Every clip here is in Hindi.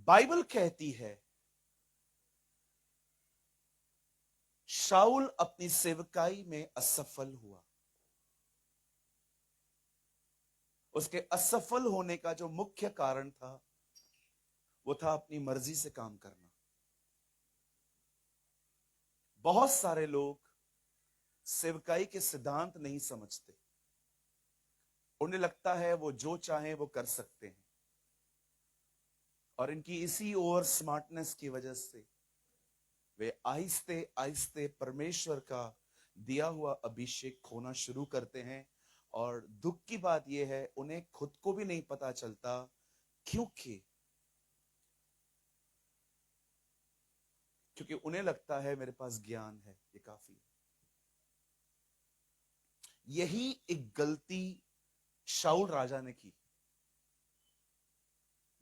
बाइबल कहती है शाऊल अपनी सेवकाई में असफल हुआ। उसके असफल होने का जो मुख्य कारण था वो था अपनी मर्जी से काम करना। बहुत सारे लोग सेवकाई के सिद्धांत नहीं समझते। उन्हें लगता है वो जो चाहे वो कर सकते हैं, और इनकी इसी ओवर स्मार्टनेस की वजह से वे आहिस्ते आहिस्ते परमेश्वर का दिया हुआ अभिषेक खोना शुरू करते हैं। और दुख की बात यह है, उन्हें खुद को भी नहीं पता चलता, क्योंकि उन्हें लगता है मेरे पास ज्ञान है, ये काफी है। यही एक गलती शाऊल राजा ने की।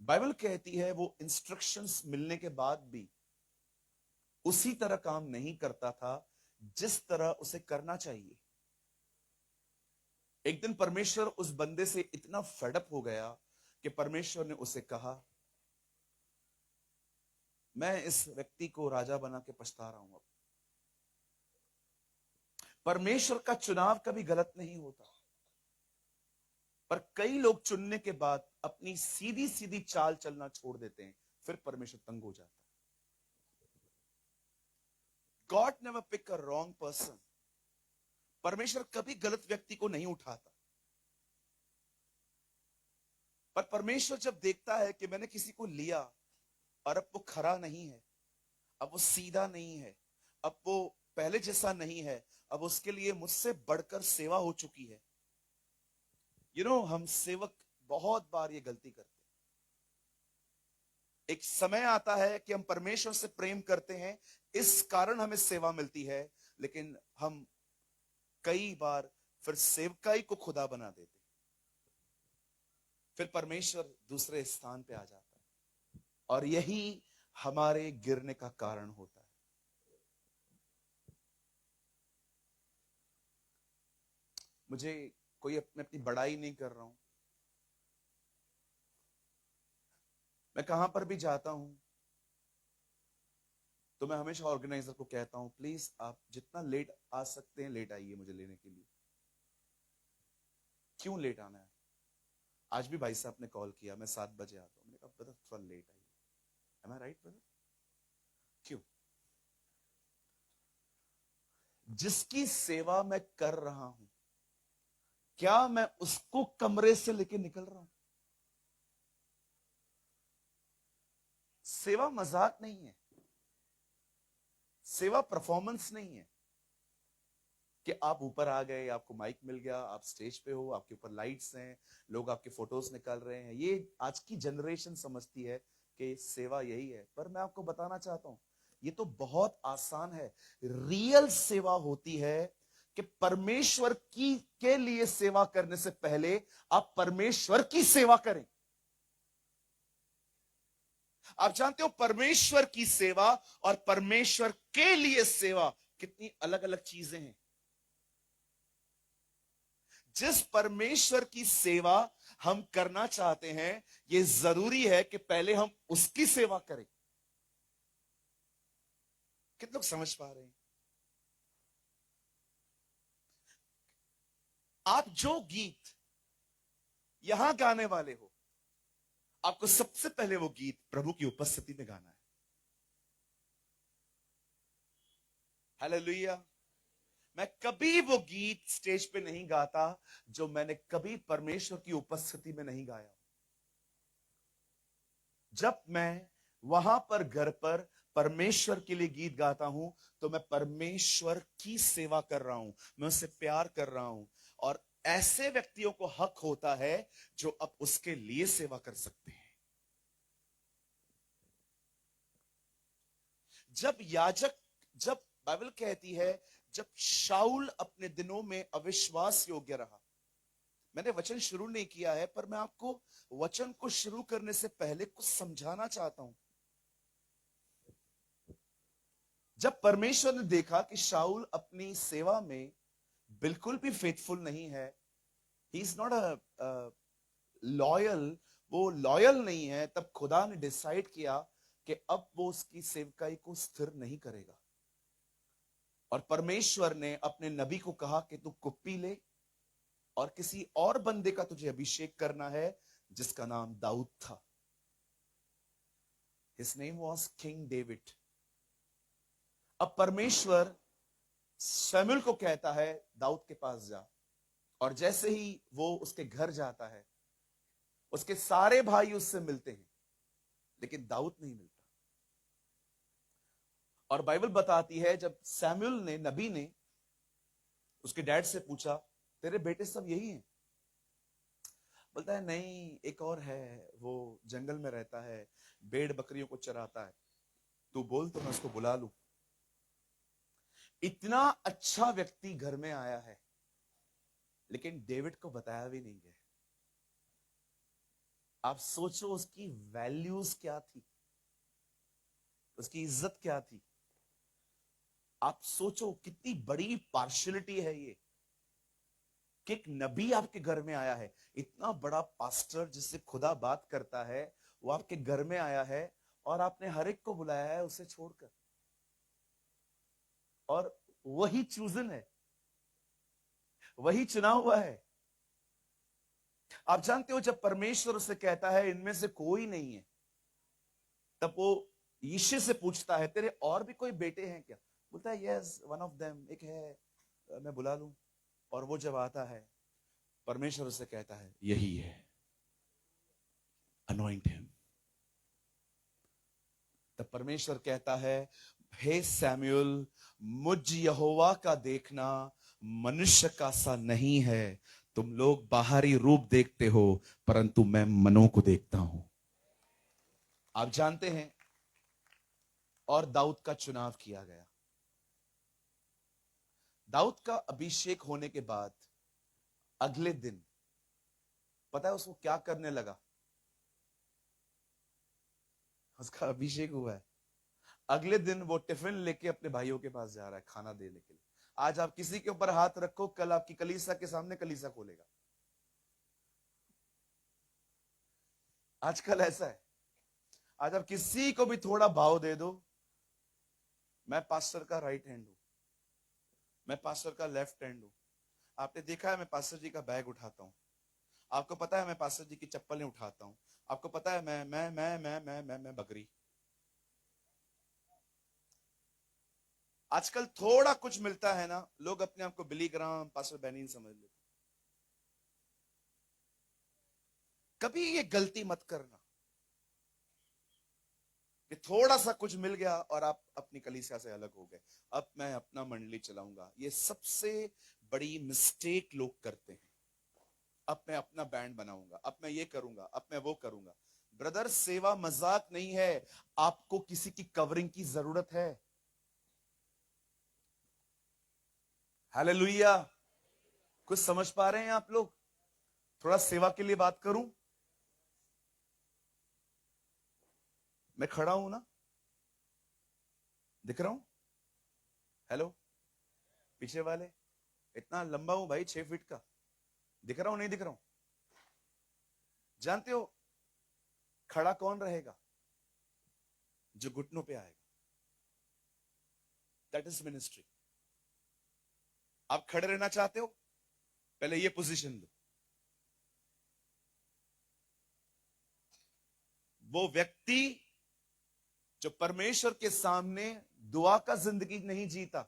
बाइबल कहती है वो इंस्ट्रक्शंस मिलने के बाद भी उसी तरह काम नहीं करता था जिस तरह उसे करना चाहिए। एक दिन परमेश्वर उस बंदे से इतना फेडअप हो गया कि परमेश्वर ने उसे कहा, मैं इस व्यक्ति को राजा बना के पछता रहा हूं। अब परमेश्वर का चुनाव कभी गलत नहीं होता, पर कई लोग चुनने के बाद अपनी सीधी सीधी चाल चलना छोड़ देते हैं, फिर परमेश्वर तंग हो जाता है। God never pick a wrong person. परमेश्वर कभी गलत व्यक्ति को नहीं उठाता, पर परमेश्वर जब देखता है कि मैंने किसी को लिया और अब वो खरा नहीं है, अब वो सीधा नहीं है, अब वो पहले जैसा नहीं है, अब उसके लिए मुझसे बढ़कर सेवा हो चुकी है। हम सेवक बहुत बार ये गलती करते हैं। एक समय आता है कि हम परमेश्वर से प्रेम करते हैं, इस कारण हमें सेवा मिलती है, लेकिन हम कई बार फिर सेवकाई को खुदा बना देते हैं। फिर परमेश्वर दूसरे स्थान पे आ जाता है, और यही हमारे गिरने का कारण होता है। मुझे कोई अपनी बड़ाई नहीं कर रहा हूं। मैं कहां पर भी जाता हूं तो मैं हमेशा ऑर्गेनाइजर को कहता हूं, प्लीज आप जितना लेट आ सकते हैं लेट आइए मुझे लेने के लिए। क्यों लेट आना है? आज भी भाई साहब ने कॉल किया, मैं 7 बजे आता हूं। मैंने कहा ब्रदर थोड़ा लेट आइए। एम आई राइट ब्रदर? क्यों? जिसकी सेवा मैं कर रहा हूं, क्या मैं उसको कमरे से लेके निकल रहा हूं? सेवा मजाक नहीं है, सेवा परफॉर्मेंस नहीं है कि आप ऊपर आ गए, आपको माइक मिल गया, आप स्टेज पे हो, आपके ऊपर लाइट्स हैं, लोग आपके फोटोज निकाल रहे हैं। ये आज की जनरेशन समझती है कि सेवा यही है, पर मैं आपको बताना चाहता हूं ये तो बहुत आसान है। रियल सेवा होती है कि परमेश्वर की के लिए सेवा करने से पहले आप परमेश्वर की सेवा करें। आप जानते हो परमेश्वर की सेवा और परमेश्वर के लिए सेवा कितनी अलग अलग चीजें हैं। जिस परमेश्वर की सेवा हम करना चाहते हैं, यह जरूरी है कि पहले हम उसकी सेवा करें। कितने लोग समझ पा रहे हैं? आप जो गीत यहां गाने वाले हो, आपको सबसे पहले वो गीत प्रभु की उपस्थिति में गाना है। हालेलुया। मैं कभी वो गीत स्टेज पे नहीं गाता जो मैंने कभी परमेश्वर की उपस्थिति में नहीं गाया। जब मैं वहां पर घर पर परमेश्वर के लिए गीत गाता हूं तो मैं परमेश्वर की सेवा कर रहा हूं, मैं उससे प्यार कर रहा हूं। और ऐसे व्यक्तियों को हक होता है जो अब उसके लिए सेवा कर सकते हैं। जब बाइबल कहती है जब शाऊल अपने दिनों में अविश्वास योग्य रहा। मैंने वचन शुरू नहीं किया है, पर मैं आपको वचन को शुरू करने से पहले कुछ समझाना चाहता हूं। जब परमेश्वर ने देखा कि शाऊल अपनी सेवा में बिल्कुल भी फेथफुल नहीं है, he is not a loyal वो लॉयल नहीं है, तब खुदा ने डिसाइड किया कि अब वो उसकी सेवकाई को स्थिर नहीं करेगा। और परमेश्वर ने अपने नबी को कहा कि तू कुप्पी ले और किसी और बंदे का तुझे अभिषेक करना है जिसका नाम दाऊद था। His name was King David। अब परमेश्वर शमूएल को कहता है दाऊद के पास जा, और जैसे ही वो उसके घर जाता है उसके सारे भाई उससे मिलते हैं, लेकिन दाऊद नहीं मिलता। और बाइबल बताती है जब सैमुअल ने, नबी ने उसके डैड से पूछा तेरे बेटे सब यही हैं? बोलता है नहीं, एक और है, वो जंगल में रहता है, भेड़ बकरियों को चराता है, तू बोल तो मैं उसको बुला लूं। इतना अच्छा व्यक्ति घर में आया है, लेकिन डेविड को बताया भी नहीं गया। आप सोचो उसकी वैल्यूज क्या थी, उसकी इज्जत क्या थी। आप सोचो कितनी बड़ी पार्शियलिटी है ये कि एक नबी आपके घर में आया है, इतना बड़ा पास्टर जिससे खुदा बात करता है, वो आपके घर में आया है और आपने हर एक को बुलाया है उसे छोड़कर, और वही चूजन है, वही चुना हुआ है। आप जानते हो जब परमेश्वर उसे कहता है इनमें से कोई नहीं है, तब वो यीशु से पूछता है तेरे और भी कोई बेटे हैं क्या? बोलता है यस, वन ऑफ देम, एक है, मैं बुला लूं। और वो जब आता है परमेश्वर उसे कहता है यही है, अनॉइंट हिम। तब परमेश्वर कहता है हे सैमुएल, मुझ यहोवा का देखना मनुष्य का सा नहीं है, तुम लोग बाहरी रूप देखते हो परंतु मैं मनों को देखता हूं। आप जानते हैं, और दाऊद का चुनाव किया गया। दाऊद का अभिषेक होने के बाद अगले दिन पता है उसको क्या करने लगा? उसका अभिषेक हुआ है, अगले दिन वो टिफिन लेके अपने भाइयों के पास जा रहा है खाना देने के लिए। आज आप किसी के ऊपर हाथ रखो, कल आपकी कलीसिया के सामने कलीसिया खोलेगा। आजकल ऐसा है, आज आप किसी को भी थोड़ा भाव दे दो, मैं पास्टर का राइट हैंड हूं, मैं पास्टर का लेफ्ट हैंड हूं। आपने देखा है मैं पास्टर जी का बैग उठाता हूं, आपको पता है मैं पास्टर जी की चप्पलें उठाता हूं, आपको पता है मैं बकरी। आजकल थोड़ा कुछ मिलता है ना, लोग अपने आप को बिली ग्राम, पास्टर बेनिन समझ लेते। कभी ये गलती मत करना कि थोड़ा सा कुछ मिल गया और आप अपनी कलीसिया से अलग हो गए, अब मैं अपना मंडली चलाऊंगा। ये सबसे बड़ी मिस्टेक लोग करते हैं। अब मैं अपना बैंड बनाऊंगा, अब मैं ये करूंगा, अब मैं वो करूंगा। ब्रदर, सेवा मजाक नहीं है, आपको किसी की कवरिंग की जरूरत है। हालेलुया। कुछ समझ पा रहे हैं आप लोग? थोड़ा सेवा के लिए बात करूं? मैं खड़ा हूं ना, दिख रहा हूं? हेलो, पीछे वाले, इतना लंबा हूं भाई, 6 फीट का, दिख रहा हूं नहीं दिख रहा हूं? जानते हो खड़ा कौन रहेगा? जो घुटनों पे आएगा। That is ministry. आप खड़े रहना चाहते हो, पहले ये पोजीशन लो। वो व्यक्ति जो परमेश्वर के सामने दुआ का जिंदगी नहीं जीता,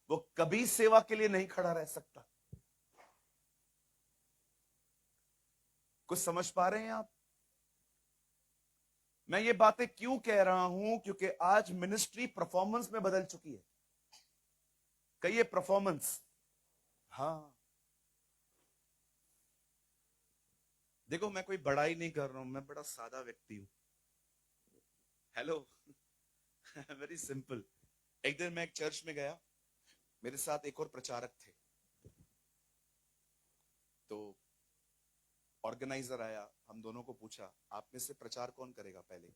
वो कभी सेवा के लिए नहीं खड़ा रह सकता। कुछ समझ पा रहे हैं आप? मैं ये बातें क्यों कह रहा हूं? क्योंकि आज मिनिस्ट्री परफॉर्मेंस में बदल चुकी है। कहिए परफॉर्मेंस। हाँ, देखो मैं कोई बड़ाई नहीं कर रहा हूं, मैं बड़ा सादा व्यक्ति हूं। Hello, very simple. एक दिन मैं एक चर्च में गया, मेरे साथ एक और प्रचारक थे, तो ऑर्गेनाइजर आया, हम दोनों को पूछा आप में से प्रचार कौन करेगा पहले?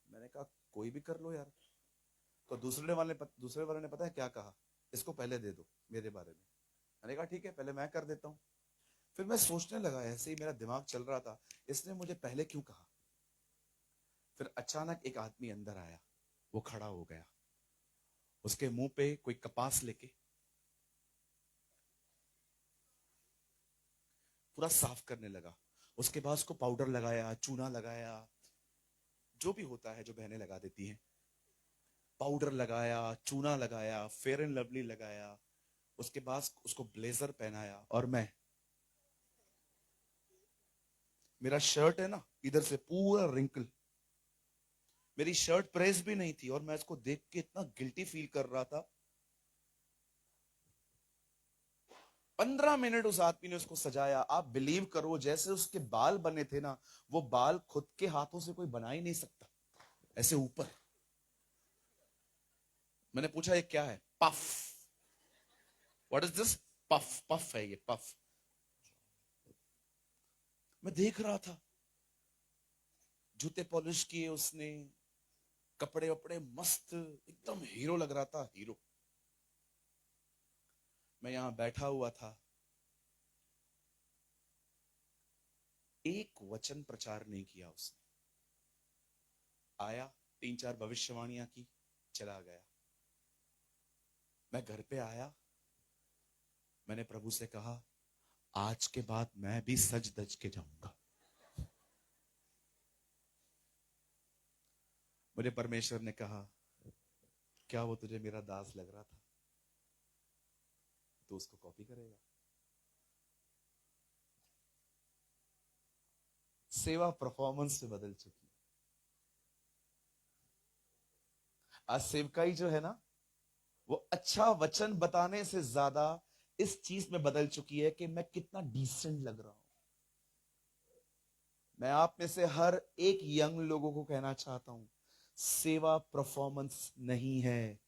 मैंने कहा कोई भी कर लो यार। तो दूसरे वाले ने पता है क्या कहा? इसको पहले दे दो मेरे बारे में। मैंने कहा ठीक है, पहले मैं कर देता हूं। फिर मैं सोचने लगा, ऐसे ही मेरा दिमाग चल रहा था, इसने मुझे पहले क्यों कहा। फिर अचानक एक आदमी अंदर आया, वो खड़ा हो गया, उसके मुंह पे कोई कपास लेके पूरा साफ करने लगा। उसके बाद उसको पाउडर लगाया, चूना लगाया, जो भी होता है जो बहनें लगा देती हैं, पाउडर लगाया, चूना लगाया, फेयर एंड लवली लगाया। उसके बाद उसको ब्लेजर पहनाया, और मेरा शर्ट है ना, इधर से पूरा रिंकल, मेरी शर्ट प्रेस भी नहीं थी, और मैं इसको देख के इतना गिल्टी फील कर रहा था। 15 मिनट उस आदमी ने उसको सजाया। आप बिलीव करो, जैसे उसके बाल बने थे ना, वो बाल खुद के हाथों से कोई बना ही नहीं सकता, ऐसे ऊपर। मैंने पूछा ये क्या है? Puff. What is this? Puff. Puff है ये, पफ। मैं देख रहा था, जूते पॉलिश किए उसने, कपड़े वपड़े मस्त, एकदम हीरो लग रहा था, हीरो। मैं यहां बैठा हुआ था, एक वचन प्रचार नहीं किया उसने। आया, 3-4 भविष्यवाणियां की, चला गया। मैं घर पे आया, मैंने प्रभु से कहा, आज के बाद मैं भी सज धज के जाऊंगा। मुझे परमेश्वर ने कहा, क्या वो तुझे मेरा दास लग रहा था? तो उसको कॉपी करेगा। सेवा परफॉर्मेंस से बदल चुकी है। आज सेवकाई जो है ना, वो अच्छा वचन बताने से ज्यादा इस चीज में बदल चुकी है कि मैं कितना डिसेंट लग रहा हूं। मैं आप में से हर एक यंग लोगों को कहना चाहता हूं, सेवा परफॉर्मेंस नहीं है।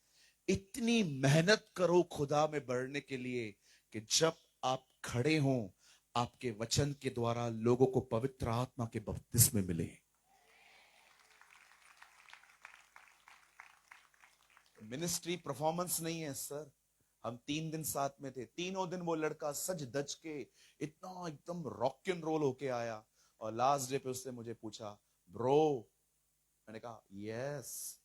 इतनी मेहनत करो खुदा में बढ़ने के लिए कि जब आप खड़े हों, आपके वचन के द्वारा लोगों को पवित्र आत्मा के बपतिस्मे मिले। मिनिस्ट्री परफॉर्मेंस नहीं है सर। हम 3 दिन साथ में थे, तीनों दिन वो लड़का सज धज के इतना एकदम रॉक एंड रोल होके आया, और लास्ट डे पे उसने मुझे पूछा, ब्रो, मैंने कहा यस,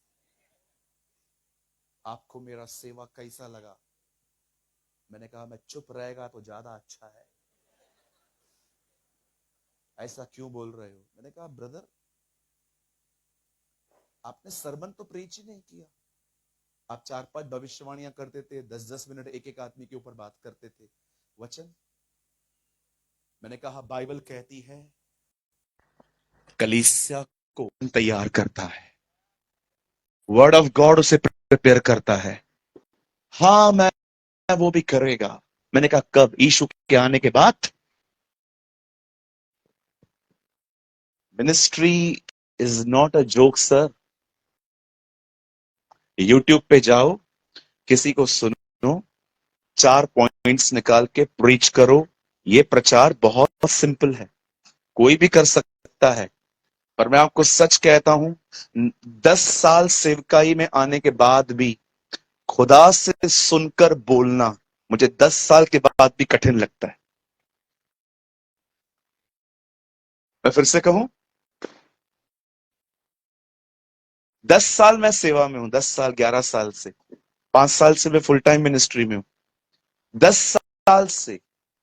आपको मेरा सेवा कैसा लगा? मैंने कहा मैं चुप रहेगा तो ज्यादा अच्छा है। ऐसा क्यों बोल रहे हो? मैंने कहा ब्रदर, आपने सरमन तो प्रीच ही नहीं किया। आप 4-5 भविष्यवाणियां करते थे, 10-10 मिनट एक एक आदमी के ऊपर बात करते थे। वचन, मैंने कहा बाइबल कहती है कलीसिया को तैयार करता है, वर्ड ऑफ गॉड उसे प्रिपेयर करता है। हाँ, मैं वो भी करेगा। मैंने कहा कब? यीशु के आने के बाद। Ministry is not a joke sir. YouTube पे जाओ, किसी को सुनो, 4 पॉइंट्स निकाल के प्रीच करो। ये प्रचार बहुत सिंपल है, कोई भी कर सकता है। पर मैं आपको सच कहता हूं, 10 साल सेवकाई में आने के बाद भी खुदा से सुनकर बोलना मुझे 10 साल के बाद भी कठिन लगता है। मैं फिर से कहूं, 10 साल मैं सेवा में हूं, 10 साल, 11 साल से, 5 साल से मैं फुल टाइम मिनिस्ट्री में हूं। 10 साल से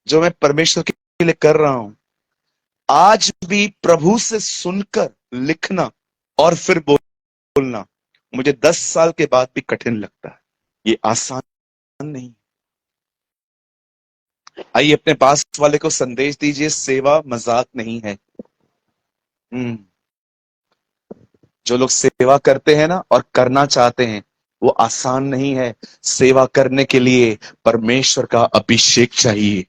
जो मैं परमेश्वर के लिए कर रहा हूं, आज भी प्रभु से सुनकर लिखना और फिर बोलना मुझे 10 साल के बाद भी कठिन लगता है। ये आसान नहीं। आइए अपने पास वाले को संदेश दीजिए, सेवा मजाक नहीं है। हम्म। जो लोग सेवा करते हैं ना और करना चाहते हैं, वो आसान नहीं है। सेवा करने के लिए परमेश्वर का अभिषेक चाहिए।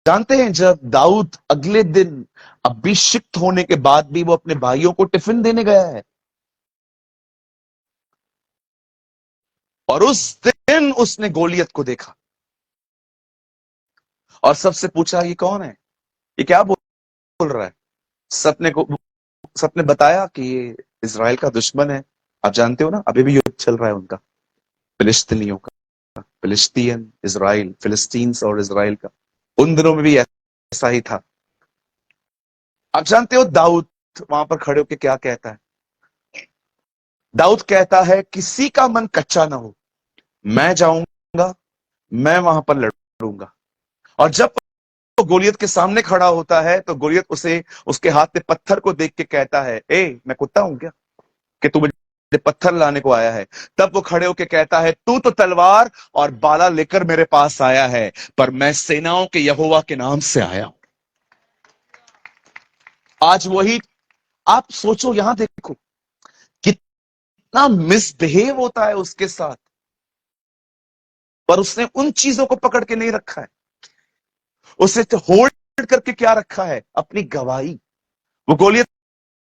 जानते हैं, जब दाऊद अगले दिन अभिषिक्त होने के बाद भी वो अपने भाइयों को टिफिन देने गया है, और उस दिन उसने गोलियत को देखा और सबसे पूछा ये कौन है, ये क्या बोल रहा है। सबने बताया कि ये इजराइल का दुश्मन है। आप जानते हो ना, अभी भी युद्ध चल रहा है उनका, फिलिस्तीनियों का। फिलिस्तीन इजराइल, फिलिस्तीन्स और इजराइल का, उन दिनों में भी ऐसा ही था। आप जानते हो दाऊद वहां पर खड़े होकर क्या कहता है? दाऊद कहता है किसी का मन कच्चा ना हो, मैं जाऊंगा, मैं वहां पर लड़ूंगा। और जब वो गोलियत के सामने खड़ा होता है तो गोलियत उसे उसके हाथ में पत्थर को देख के कहता है, ए मैं कुत्ता हूं क्या कि तू मुझे पत्थर लाने को आया है? तब वो खड़े होके कहता है, तू तो तलवार और बाला लेकर मेरे पास आया है, पर मैं सेनाओं के यहोवा के नाम से आया हूं। आज वही, आप सोचो, यहां देखो कितना मिसबिहेव होता है उसके साथ, पर उसने उन चीजों को पकड़ के नहीं रखा है। उसे होल्ड करके क्या रखा है? अपनी गवाही। वो गोलियत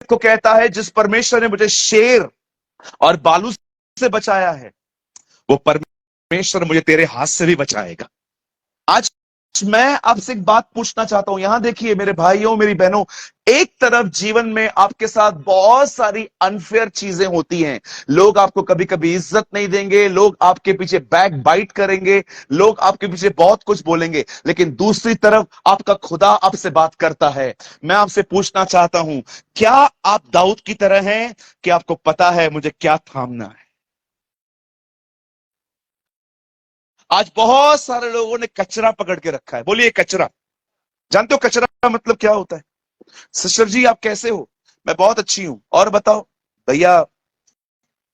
को कहता है, जिस परमेश्वर ने मुझे शेर और बालू से बचाया है, वो परमेश्वर मुझे तेरे हाथ से भी बचाएगा। आज मैं आपसे एक बात पूछना चाहता हूं, यहां देखिए मेरे भाइयों मेरी बहनों, एक तरफ जीवन में आपके साथ बहुत सारी अनफेयर चीजें होती हैं। लोग आपको कभी कभी इज्जत नहीं देंगे, लोग आपके पीछे बैक बाइट करेंगे, लोग आपके पीछे बहुत कुछ बोलेंगे, लेकिन दूसरी तरफ आपका खुदा आपसे बात करता है। मैं आपसे पूछना चाहता हूं, क्या आप दाऊद की तरह हैं कि आपको पता है मुझे क्या थामना है? आज बहुत सारे लोगों ने कचरा पकड़ के रखा है। बोलिए कचरा। जानते हो कचरा का मतलब क्या होता है? सिस्टर जी आप कैसे हो? मैं बहुत अच्छी हूं, और बताओ? भैया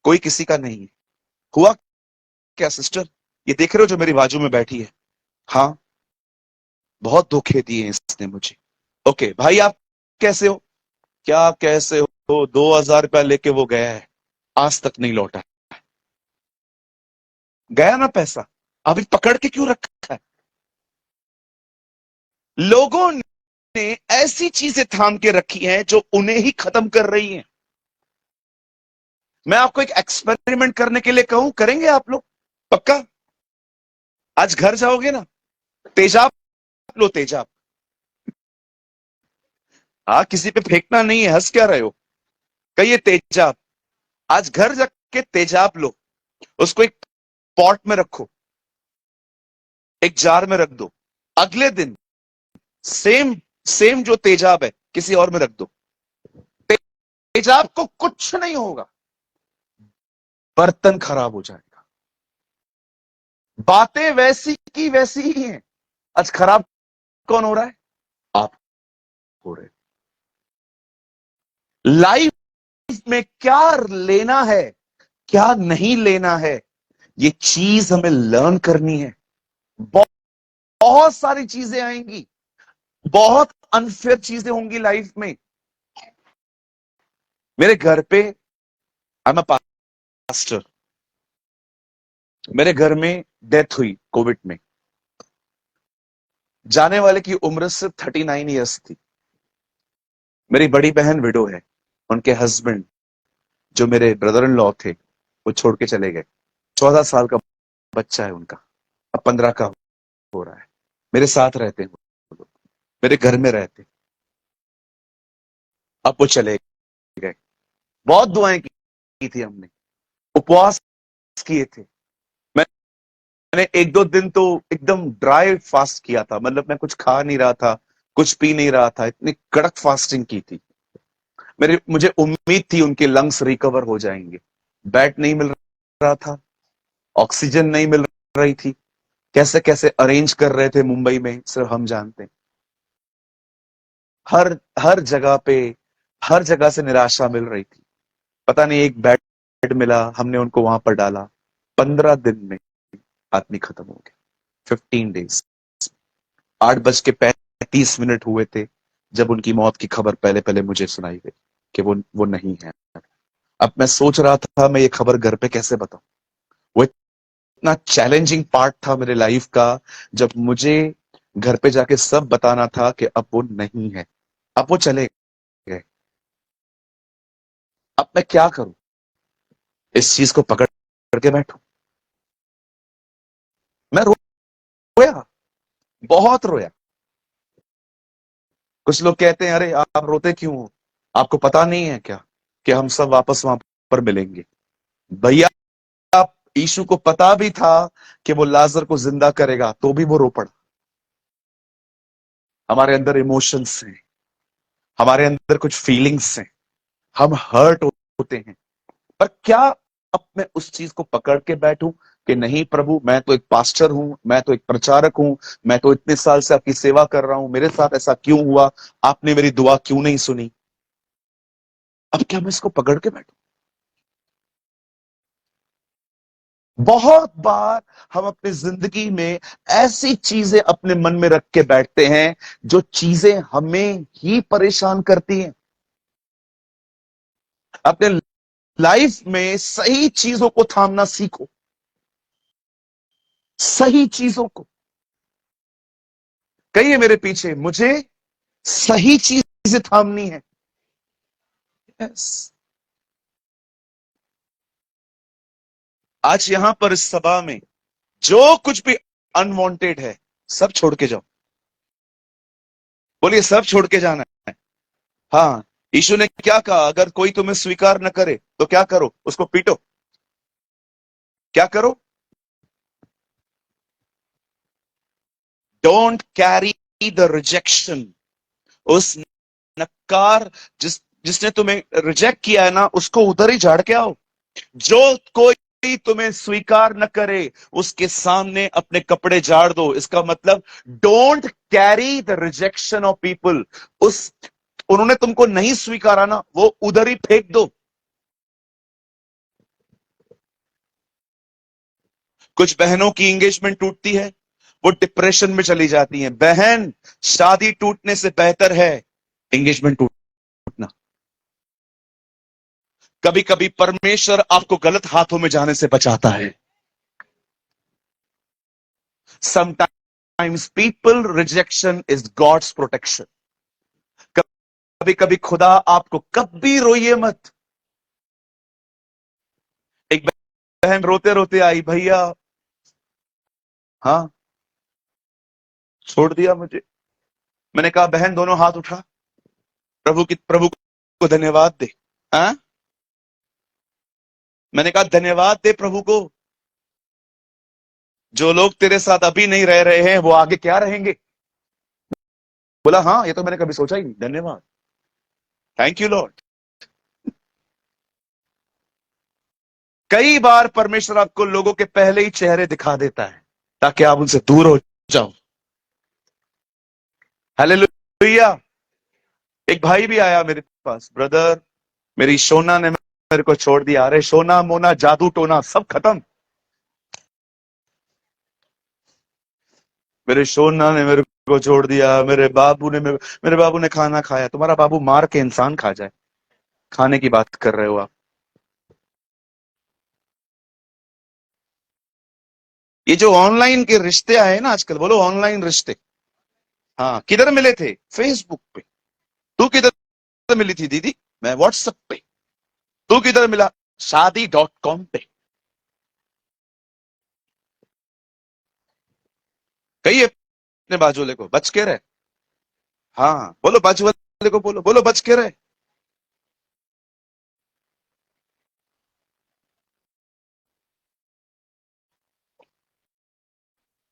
कोई किसी का नहीं है। हुआ क्या सिस्टर? ये देख रहे हो जो मेरी बाजू में बैठी है? हाँ, बहुत धोखे दिए हैं इसने मुझे। ओके भाई आप कैसे हो? क्या कैसे हो? 2,000 रुपया लेके वो गया है, आज तक नहीं लौटा। गया ना पैसा, अभी पकड़ के क्यों रखा है? लोगों ने ऐसी चीजें थाम के रखी हैं जो उन्हें ही खत्म कर रही हैं। मैं आपको एक एक्सपेरिमेंट करने के लिए कहूं, करेंगे आप लोग? पक्का? आज घर जाओगे ना, तेजाब लो, तेजाब। हाँ, किसी पे फेंकना नहीं है, हंस क्या रहे हो? कहिए तेजाब। आज घर जाके तेजाब लो, उसको एक पॉट में रखो, एक जार में रख दो। अगले दिन सेम सेम जो तेजाब है किसी और में रख दो, तेजाब को कुछ नहीं होगा, बर्तन खराब हो जाएगा। बातें वैसी की वैसी ही हैं। आज खराब कौन हो रहा है? आप हो रहे। लाइफ में क्या लेना है, क्या नहीं लेना है, ये चीज हमें लर्न करनी है। बहुत, बहुत सारी चीजें आएंगी, बहुत अनफेयर चीजें होंगी लाइफ में। मेरे घर पे, आई एम अ पास्टर, मेरे घर में डेथ हुई कोविड में। जाने वाले की उम्र सिर्फ 39 ईयर्स थी। मेरी बड़ी बहन विडो है, उनके हस्बैंड जो मेरे ब्रदर इन लॉ थे वो छोड़ के चले गए। 14 साल का बच्चा है उनका, अब 15 का हो रहा है। मेरे साथ रहते हैं वो लोग, मेरे घर में रहते। अब वो चले गए। बहुत दुआएं की थी हमने, उपवास किए थे। मैंने 1-2 दिन तो एकदम ड्राई फास्ट किया था, मतलब मैं कुछ खा नहीं रहा था, कुछ पी नहीं रहा था, इतनी कड़क फास्टिंग की थी। मेरे मुझे उम्मीद थी उनके लंग्स रिकवर हो जाएंगे। बेड नहीं मिल रहा था, ऑक्सीजन नहीं मिल रही थी, कैसे कैसे अरेंज कर रहे थे मुंबई में सिर्फ हम जानते हैं। हर हर जगह पे, हर जगह से निराशा मिल रही थी। पता नहीं एक बेड मिला, हमने उनको वहां पर डाला, 15 दिन में आदमी खत्म हो गया। 15 डेज। 8:35 हुए थे जब उनकी मौत की खबर पहले पहले मुझे सुनाई गई कि वो नहीं है। अब मैं सोच रहा था मैं ये खबर घर पे कैसे बताऊं। वो इतना चैलेंजिंग पार्ट था मेरे लाइफ का, जब मुझे घर पे जाके सब बताना था कि अब वो नहीं है, अब वो चले गए। अब मैं क्या करूं? इस चीज को पकड़ करके बैठूं? मैं रोया, बहुत रोया। कुछ लोग कहते हैं, अरे आप रोते क्यों हो? आपको पता नहीं है क्या कि हम सब वापस वहां पर मिलेंगे? भैया, यीशु को पता भी था कि वो लाजर को जिंदा करेगा, तो भी वो रो पड़ा। हमारे अंदर इमोशंस हैं, हमारे अंदर कुछ फीलिंग्स हैं, हम हर्ट होते हैं। पर क्या अब मैं उस चीज को पकड़ के बैठूं कि नहीं प्रभु, मैं तो एक पास्टर हूं, मैं तो एक प्रचारक हूं, मैं तो इतने साल से आपकी सेवा कर रहा हूं, मेरे साथ ऐसा क्यों हुआ, आपने मेरी दुआ क्यों नहीं सुनी? अब क्या मैं इसको पकड़ के बैठूं? बहुत बार हम अपनी जिंदगी में ऐसी चीजें अपने मन में रख के बैठते हैं जो चीजें हमें ही परेशान करती हैं। अपने लाइफ में सही चीजों को थामना सीखो, सही चीजों को। कहिए मेरे पीछे, मुझे सही चीजें थामनी है। यस। आज यहां पर इस सभा में जो कुछ भी अनवांटेड है, सब छोड़ के जाओ। बोलिए, सब छोड़ के जाना है। हाँ, यीशु ने क्या कहा? अगर कोई तुम्हें स्वीकार न करे तो क्या करो? उसको पीटो। क्या करो? Don't carry the rejection. उस नकार जिसने तुम्हें रिजेक्ट किया है ना, उसको उधर ही झाड़ के आओ। जो कोई तुम्हें स्वीकार न करे, उसके सामने अपने कपड़े झाड़ दो। इसका मतलब, don't carry the rejection of people. उस उन्होंने तुमको नहीं स्वीकारा ना, वो उधर ही फेंक दो। कुछ बहनों की एंगेजमेंट टूटती है, वो डिप्रेशन में चली जाती हैं। बहन, शादी टूटने से बेहतर है एंगेजमेंट टूटना। कभी कभी परमेश्वर आपको गलत हाथों में जाने से बचाता है। Sometimes people rejection is God's protection. कभी कभी खुदा आपको, कभी रोइए मत। एक बहन रोते रोते आई, भैया, हाँ, छोड़ दिया मुझे। मैंने कहा, बहन दोनों हाथ उठा, प्रभु को धन्यवाद दे। हाँ, मैंने कहा धन्यवाद दे प्रभु को। जो लोग तेरे साथ अभी नहीं रह रहे हैं, वो आगे क्या रहेंगे? बोला, हाँ, ये तो मैंने कभी सोचा ही नहीं, धन्यवाद, थैंक यू लॉर्ड। कई बार परमेश्वर आपको लोगों के पहले ही चेहरे दिखा देता है ताकि आप उनसे दूर हो जाओ। हालेलुया। एक भाई भी आया मेरे पास, ब्रदर, मेरी सोना ने मेरे को छोड़ दिया। अरे सोना मोना जादू टोना सब खत्म। मेरे सोना ने मेरे को छोड़ दिया, मेरे बाबू ने खाना खाया। तुम्हारा बाबू मार के इंसान खा जाए, खाने की बात कर रहे हो आप? ये जो ऑनलाइन के रिश्ते आए ना आजकल, बोलो ऑनलाइन रिश्ते। हाँ, किधर मिले थे? फेसबुक पे। तू किधर मिली थी दीदी? मैं व्हाट्सएप पे। तू किधर मिला? शादी.com पे। कहिए अपने बाजू वाले को, बच के रहे। हाँ, बोलो बाजू वाले को, बोलो बोलो, बच के रहे।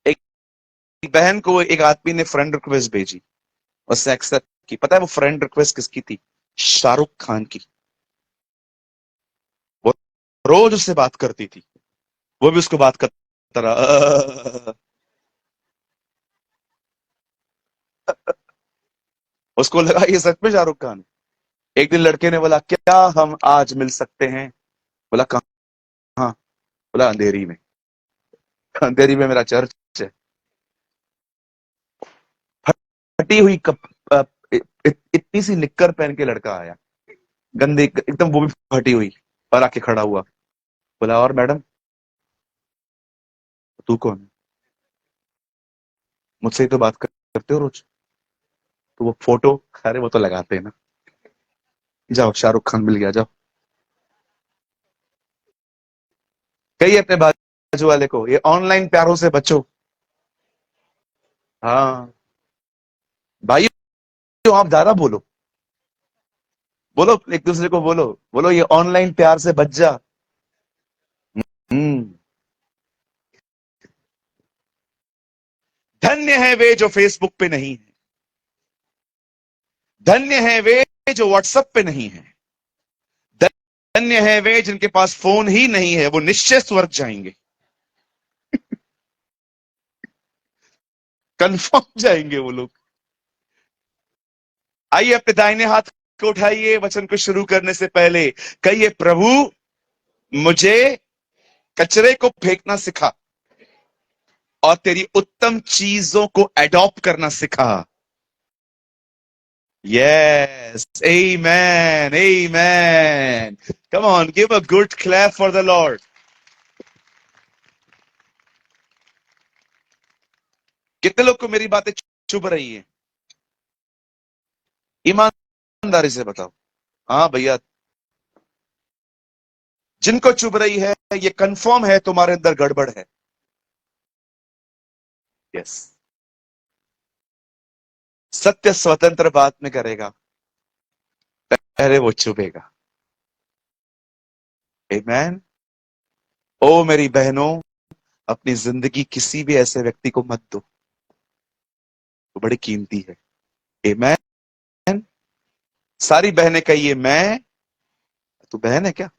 एक बहन को एक आदमी ने फ्रेंड रिक्वेस्ट भेजी, उसने एक्सेप्ट की। पता है वो फ्रेंड रिक्वेस्ट किसकी थी? शाहरुख खान की। वो रोज उससे बात करती थी, वो भी उसको बात करता रहा। उसको लगा ये सच में शाहरुख खान है। एक दिन लड़के ने बोला, क्या हम आज मिल सकते हैं? बोला, कहाँ? बोला, अंधेरी में। अंधेरी में मेरा चर्च है। फटी हुई इतनी सी निक्कर पहन के लड़का आया, गंदे एकदम, वो भी फटी हुई, और आके खड़ा हुआ। बोला, और मैडम, तू कौन है? मुझसे ही तो बात करते हो रोज। तो वो फोटो, अरे वो तो लगाते हैं ना। जाओ, शाहरुख खान मिल गया, जाओ। कहिए अपने बाजू वाले को, ये ऑनलाइन प्यारों से बचो। हाँ भाई, आप ज्यादा बोलो, बोलो एक दूसरे को, बोलो बोलो, ये ऑनलाइन प्यार से बच जा। हम्म। धन्य है वे जो फेसबुक पे नहीं है, धन्य है वे जो व्हाट्सएप पे नहीं है, धन्य है वे जिनके पास फोन ही नहीं है, वो निश्चय स्वर्ग जाएंगे, कंफर्म जाएंगे वो लोग। आइए अपने दाहिने हाथ को उठाइए, वचन को शुरू करने से पहले कहिए, प्रभु मुझे कचरे को फेंकना सिखा और तेरी उत्तम चीजों को एडॉप्ट करना सिखा। Yes, amen, amen. Come on, give a good clap for the Lord. कितने लोग को मेरी बातें चुभ रही है? ईमानदारी से बताओ। हाँ भैया, जिनको चुभ रही है ये कंफर्म है तुम्हारे अंदर गड़बड़ है। यस, सत्य स्वतंत्र बात में करेगा, पहले वो चुभेगा। आमेन। ओ मेरी बहनों, अपनी जिंदगी किसी भी ऐसे व्यक्ति को मत दो, वो बड़ी कीमती है। आमेन। सारी बहनें कहिए, मैं, तू बहन है क्या?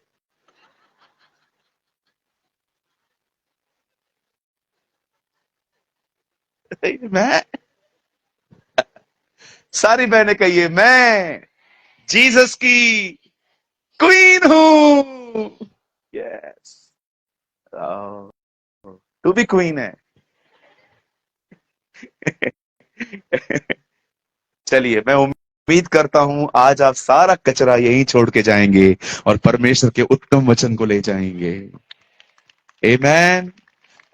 मैं, सारी बहनें कहिए, मैं जीसस की क्वीन हूं। यस, तू भी क्वीन है। चलिए, मैं उम्मीद करता हूं आज आप सारा कचरा यहीं छोड़ के जाएंगे और परमेश्वर के उत्तम वचन को ले जाएंगे। आमेन।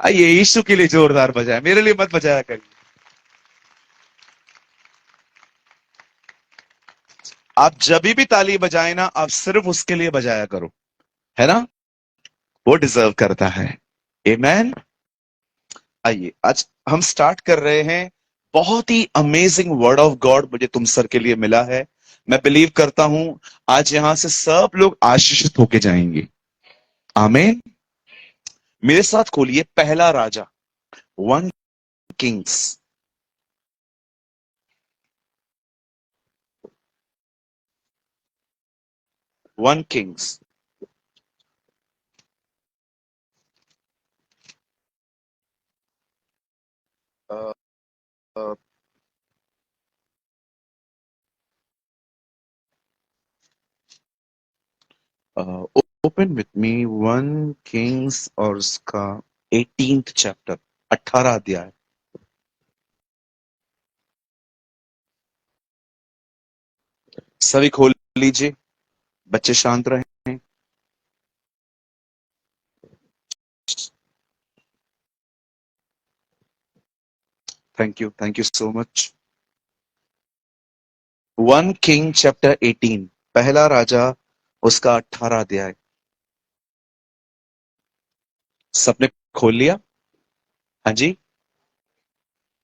आइए यीशु के लिए जोरदार बजाए, मेरे लिए मत बजाया करिए। आप जब भी ताली बजाए ना, आप सिर्फ उसके लिए बजाया करो, है ना? वो डिजर्व करता है। आमेन। आइए आज हम स्टार्ट कर रहे हैं। बहुत ही अमेजिंग वर्ड ऑफ गॉड मुझे तुम सर के लिए मिला है। मैं बिलीव करता हूं आज यहां से सब लोग आशीषित होके जाएंगे। आमीन। मेरे साथ खोलिए पहला राजा, 1 Kings. One Kings open with me 1 Kings और उसका 18th चैप्टर, 18 अध्याय। सभी खोल लीजिए, बच्चे शांत रहें। Thank you so much. 1 king chapter 18, पहला राजा उसका 18 अध्याय। सबने खोल लिया? हाँ जी,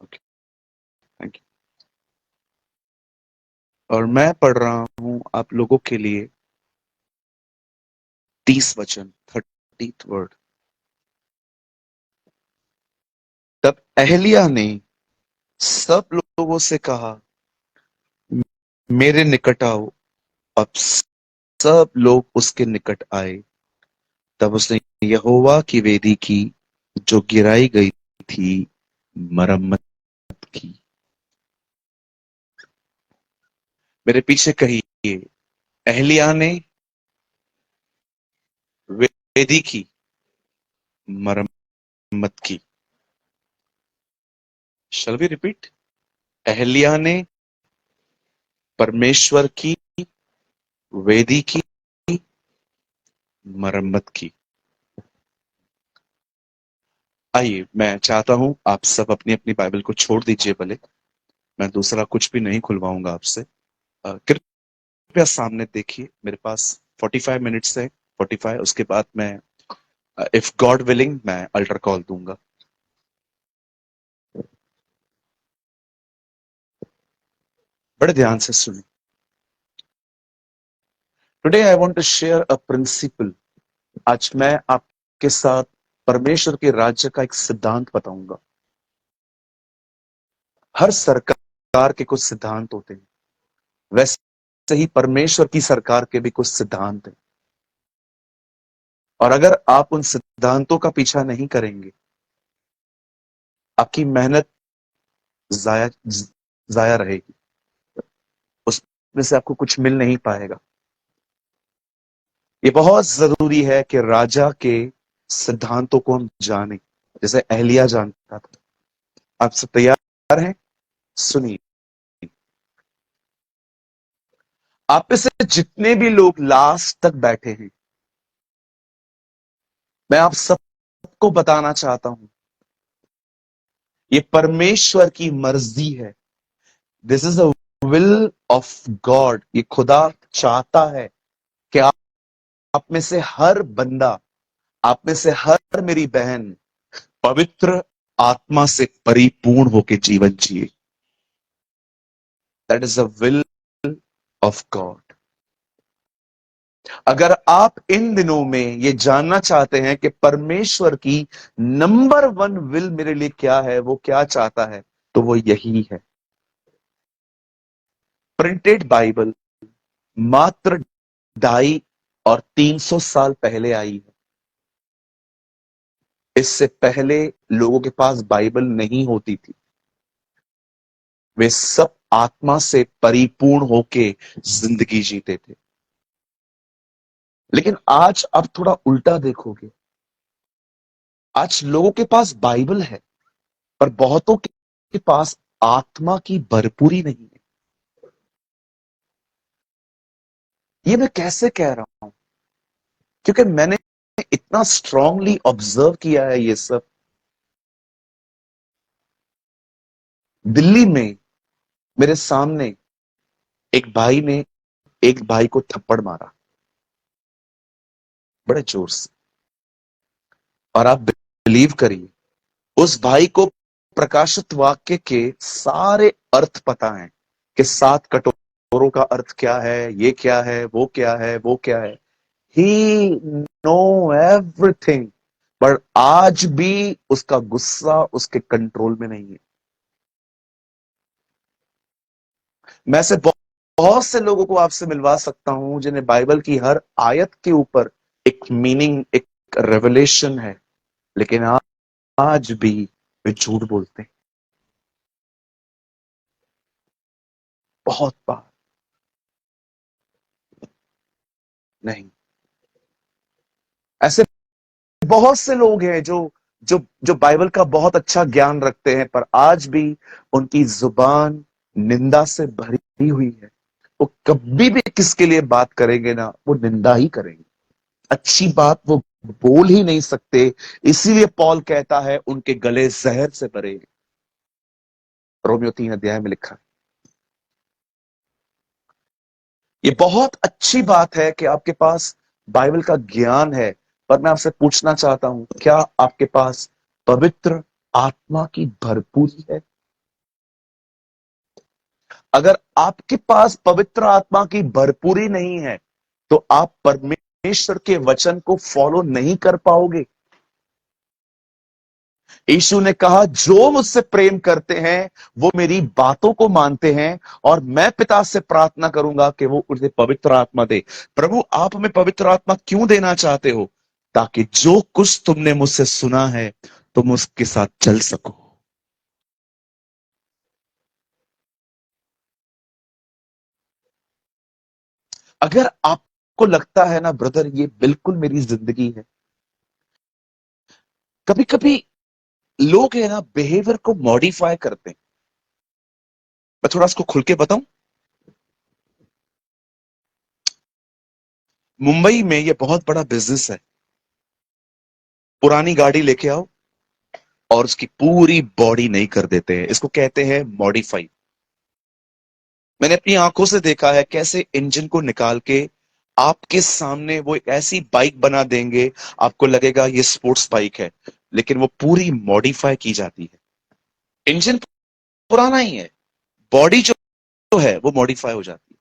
ओके, थैंक यू। और मैं पढ़ रहा हूं आप लोगों के लिए 30 वचन, 30th वर्ड। तब एहलिया ने सब लोगों से कहा, मेरे निकट आओ। अब सब लोग उसके निकट आए। तब उसने यहोवा की वेदी की जो गिराई गई थी मरम्मत की। मेरे पीछे कहिए, एहलिया ने वेदी की मरम्मत की। शall we रिपीट? एहलिया ने परमेश्वर की वेदी की मरम्मत की। आइए, मैं चाहता हूं आप सब अपनी अपनी बाइबल को छोड़ दीजिए भले, मैं दूसरा कुछ भी नहीं खुलवाऊंगा आपसे। कृपया सामने देखिए, मेरे पास 45 मिनट्स है। 45, उसके बाद मैं इफ गॉड विलिंग मैं अल्टर कॉल दूंगा। बड़े ध्यान से सुनिए। Today I want to share a principle. आज मैं आपके साथ परमेश्वर के राज्य का एक सिद्धांत बताऊंगा। हर सरकार के कुछ सिद्धांत होते हैं, वैसे ही परमेश्वर की सरकार के भी कुछ सिद्धांत हैं। और अगर आप उन सिद्धांतों का पीछा नहीं करेंगे, आपकी मेहनत जाया जाया रहेगी, उसमें से आपको कुछ मिल नहीं पाएगा। ये बहुत जरूरी है कि राजा के सिद्धांतों को हम जानें, जैसे एलिया जानता था। आप सब तैयार हैं? सुनिए, आप में से जितने भी लोग लास्ट तक बैठे हैं, मैं आप सबको बताना चाहता हूं, ये परमेश्वर की मर्जी है। This is the will of God. ये खुदा चाहता है कि आप में से हर बंदा, आप में से हर मेरी बहन पवित्र आत्मा से परिपूर्ण होकर जीवन जिए। That is the will of God. अगर आप इन दिनों में ये जानना चाहते हैं कि परमेश्वर की नंबर 1 विल मेरे लिए क्या है, वो क्या चाहता है, तो वो यही है। प्रिंटेड बाइबल मात्र 250 और 300 साल पहले आई है। इससे पहले लोगों के पास बाइबल नहीं होती थी। वे सब आत्मा से परिपूर्ण होके जिंदगी जीते थे। लेकिन आज आप थोड़ा उल्टा देखोगे। आज लोगों के पास बाइबल है, पर बहुतों के पास आत्मा की भरपूरी नहीं है। ये मैं कैसे कह रहा हूं? क्योंकि मैंने इतना स्ट्रांगली ऑब्जर्व किया है ये सब। दिल्ली में मेरे सामने एक भाई ने एक भाई को थप्पड़ मारा, बड़े जोर से। और आप बिलीव करिए, उस भाई को प्रकाशित वाक्य के सारे अर्थ पता हैं कि 7 कटोरों का अर्थ क्या है, ये क्या है, वो क्या है, वो क्या है। ही नो एवरीथिंग। बट आज भी उसका गुस्सा उसके कंट्रोल में नहीं है। मैं से बहुत से लोगों को आपसे मिलवा सकता हूं जिन्हें बाइबल की हर आयत के ऊपर एक मीनिंग, एक रेवलेशन है, लेकिन आज भी वे झूठ बोलते हैं। बहुत बार नहीं। ऐसे बहुत से लोग हैं जो जो जो बाइबल का बहुत अच्छा ज्ञान रखते हैं, पर आज भी उनकी जुबान निंदा से भरी हुई है। वो कभी भी किसके लिए बात करेंगे ना, वो निंदा ही करेंगे। अच्छी बात वो बोल ही नहीं सकते। इसीलिए पौल कहता है उनके गले जहर से भरे हैं। रोमियो 3 अध्याय में लिखा है। ये बहुत अच्छी बात है कि आपके पास बाइबल का ज्ञान है, पर मैं आपसे पूछना चाहता हूं, क्या आपके पास पवित्र आत्मा की भरपूरी है? अगर आपके पास पवित्र आत्मा की भरपूरी नहीं है, तो आप परमेश्वर के वचन को फॉलो नहीं कर पाओगे। यीशु ने कहा, जो मुझसे प्रेम करते हैं वो मेरी बातों को मानते हैं, और मैं पिता से प्रार्थना करूंगा कि वो उन्हें पवित्र आत्मा दे। प्रभु, आप हमें पवित्र आत्मा क्यों देना चाहते हो? ताकि जो कुछ तुमने मुझसे सुना है तुम उसके साथ चल सको। अगर आपको लगता है ना ब्रदर, ये बिल्कुल मेरी जिंदगी है, कभी कभी लोग है ना बिहेवियर को मॉडिफाई करते हैं। मैं थोड़ा इसको खुल के बताऊं। मुंबई में ये बहुत बड़ा बिजनेस है। पुरानी गाड़ी लेके आओ और उसकी पूरी बॉडी नई कर देते हैं। इसको कहते हैं मॉडिफाई। मैंने अपनी आंखों से देखा है कैसे इंजन को निकाल के आपके सामने वो एक ऐसी बाइक बना देंगे, आपको लगेगा ये स्पोर्ट्स बाइक है, लेकिन वो पूरी मॉडिफाई की जाती है। इंजन पुराना ही है, बॉडी जो है वो मॉडिफाई हो जाती है।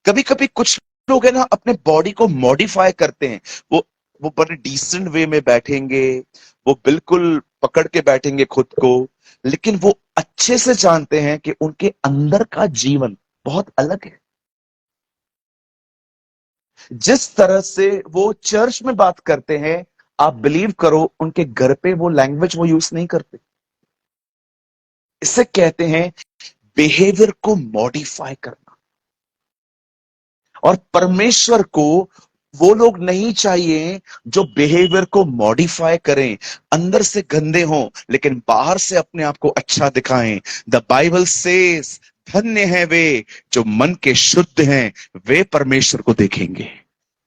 कभी कभी कुछ लोग है ना अपने बॉडी को मॉडिफाई करते हैं। वो वो बड़े डिसेंट वे में बैठेंगे, वो बिल्कुल पकड़ के बैठेंगे खुद को, लेकिन वो अच्छे से जानते हैं कि उनके अंदर का जीवन बहुत अलग है। जिस तरह से वो चर्च में बात करते हैं, आप बिलीव करो उनके घर पे वो लैंग्वेज वो यूज नहीं करते। इसे कहते हैं बिहेवियर को मॉडिफाई करना। और परमेश्वर को वो लोग नहीं चाहिए जो बिहेवियर को मॉडिफाई करें, अंदर से गंदे हों लेकिन बाहर से अपने आप को अच्छा दिखाएं। द बाइबल सेज धन्य है वे जो मन के शुद्ध हैं, वे परमेश्वर को देखेंगे।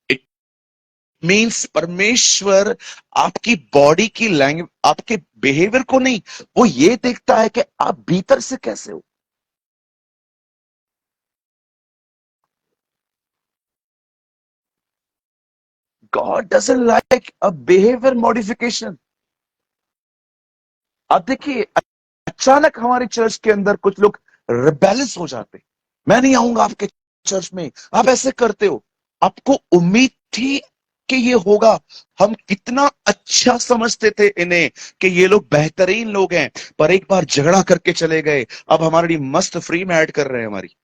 इट मीन्स परमेश्वर आपकी बॉडी की लैंग्वेज, आपके बिहेवियर को नहीं, वो ये देखता है कि आप भीतर से कैसे हो। God doesn't like a behaviour modification. अब देखिए, अचानक हमारे चर्च के अंदर कुछ लोग रिबेलियस हो जाते। मैं नहीं आऊंगा आपके चर्च में, आप ऐसे करते हो। आपको उम्मीद थी कि ये होगा। हम कितना अच्छा समझते थे इन्हें कि ये लोग बेहतरीन लोग हैं, पर एक बार झगड़ा करके चले गए। अब हमारी मस्त फ्री में ऐड कर रहे हैं, हमारी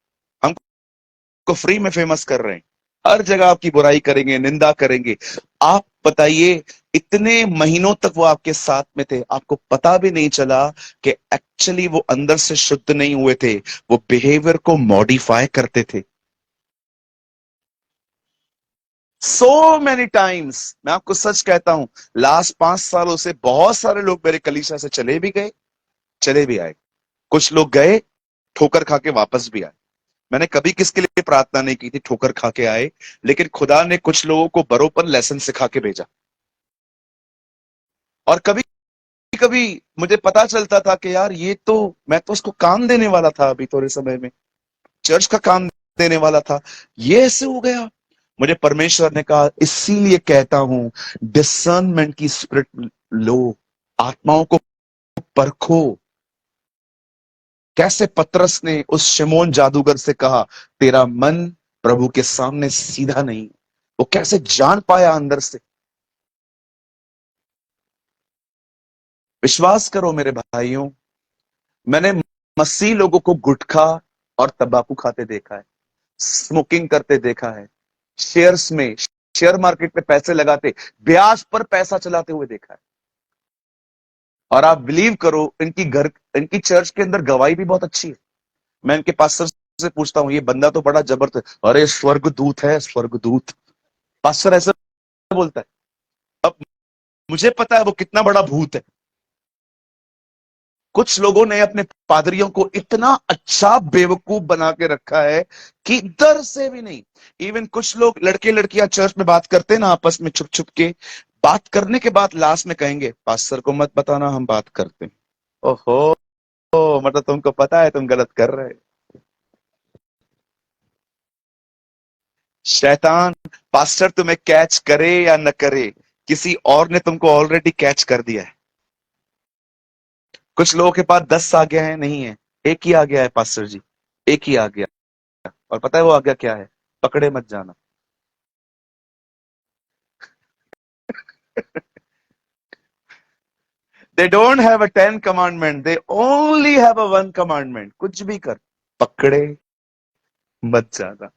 हमको फ्री में फेमस कर रहे हैं। हर जगह आपकी बुराई करेंगे, निंदा करेंगे। आप बताइए, इतने महीनों तक वो आपके साथ में थे, आपको पता भी नहीं चला कि एक्चुअली वो अंदर से शुद्ध नहीं हुए थे, वो बिहेवियर को मॉडिफाई करते थे। सो मेनी टाइम्स, मैं आपको सच कहता हूं, लास्ट 5 सालों से बहुत सारे लोग मेरे कलीसिया से चले भी गए, चले भी आए। कुछ लोग गए, ठोकर खा के वापस भी आए। मैंने कभी किसके लिए प्रार्थना नहीं की थी ठोकर खा के आए, लेकिन खुदा ने कुछ लोगों को बरोबर लेसन सिखा के भेजा। और कभी कभी मुझे पता चलता था कि यार ये तो, मैं तो उसको काम देने वाला था, अभी थोड़े समय में चर्च का काम देने वाला था, ये ऐसे हो गया। मुझे परमेश्वर ने कहा, इसीलिए कहता हूं डिसर्नमेंट की स्पिरिट लो, आत्माओं को परखो। कैसे पतरस ने उस शिमोन जादूगर से कहा, तेरा मन प्रभु के सामने सीधा नहीं। वो कैसे जान पाया अंदर से। विश्वास करो मेरे भाइयों, मैंने मसीह लोगों को गुटखा और तंबाकू खाते देखा है, स्मोकिंग करते देखा है, शेयर्स में, शेयर मार्केट में पैसे लगाते, ब्याज पर पैसा चलाते हुए देखा है। और आप बिलीव करो, इनकी चर्च के अंदर गवाही भी बहुत अच्छी है। मैं इनके पास्टर से पूछता हूँ, ये बंदा तो बड़ा जबरदस्त, अरे स्वर्गदूत है, स्वर्गदूत। पास्टर ऐसे बोलता है। अब मुझे पता है वो कितना बड़ा भूत है। कुछ लोगों ने अपने पादरियों को इतना अच्छा बेवकूफ बना के रखा है कि डर से भी नहीं। इवन कुछ लोग, लड़के लड़कियां चर्च में बात करते हैं ना आपस में छुप छुप के, बात करने के बाद लास्ट में कहेंगे, पास्टर को मत बताना हम बात करते हैं। ओहो, मतलब तुमको पता है तुम गलत कर रहे हो। शैतान, पास्टर तुम्हें कैच करे या न करे, किसी और ने तुमको ऑलरेडी कैच कर दिया है। कुछ लोगों के पास 10 आज्ञा है, नहीं है, एक ही आ गया है पास्टर जी, एक ही आ गया। और पता है वो आज्ञा क्या है? पकड़े मत जाना। They don't have a 10 commandment, they only have a 1 commandment, कुछ भी कर, पकड़े मत जाना।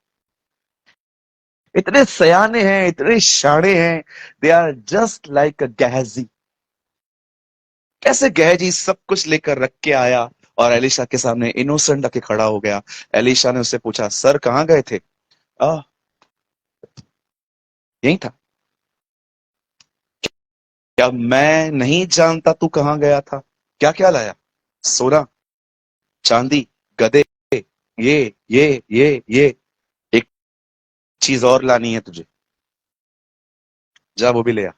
इतने सयाने हैं, इतने शाणे हैं, they are just like a गहजी। कैसे गहजी सब कुछ लेकर रख के आया और एलिशा के सामने इनोसेंट आके खड़ा हो गया। एलिशा ने उससे पूछा, सर कहां गए थे? आ, यही था। क्या मैं नहीं जानता तू कहां गया था? क्या क्या लाया? सोना, चांदी, गधे, ये ये एक चीज और लानी है तुझे, जा वो भी ले आ,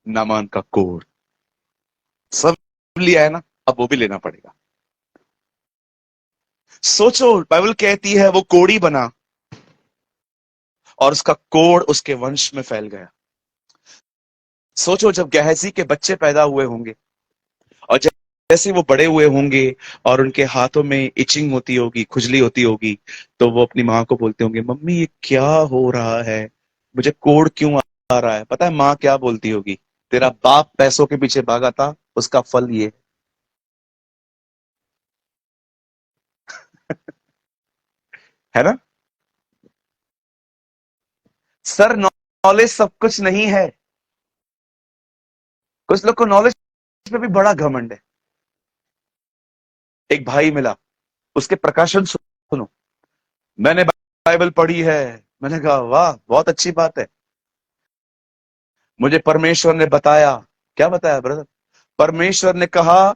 नामान का कोड। सब लिया है ना, अब वो भी लेना पड़ेगा। सोचो, बाइबल कहती है वो कोड़ी बना और उसका कोड उसके वंश में फैल गया। सोचो, जब गहजी के बच्चे पैदा हुए होंगे और जैसे वो बड़े हुए होंगे और उनके हाथों में इचिंग होती होगी, खुजली होती होगी, तो वो अपनी माँ को बोलते होंगे, मम्मी ये क्या हो रहा है, मुझे कोड़ क्यों आ रहा है? पता है माँ क्या बोलती होगी? तेरा बाप पैसों के पीछे भागा था, उसका फल ये है ना। सर नॉलेज सब कुछ नहीं है। कुछ लोग को नॉलेज पे भी बड़ा घमंड है। एक भाई मिला, उसके प्रकाशन सुनो। मैंने बाइबल पढ़ी है। मैंने कहा वाह बहुत अच्छी बात है। मुझे परमेश्वर ने बताया। क्या बताया ब्रदर? परमेश्वर ने कहा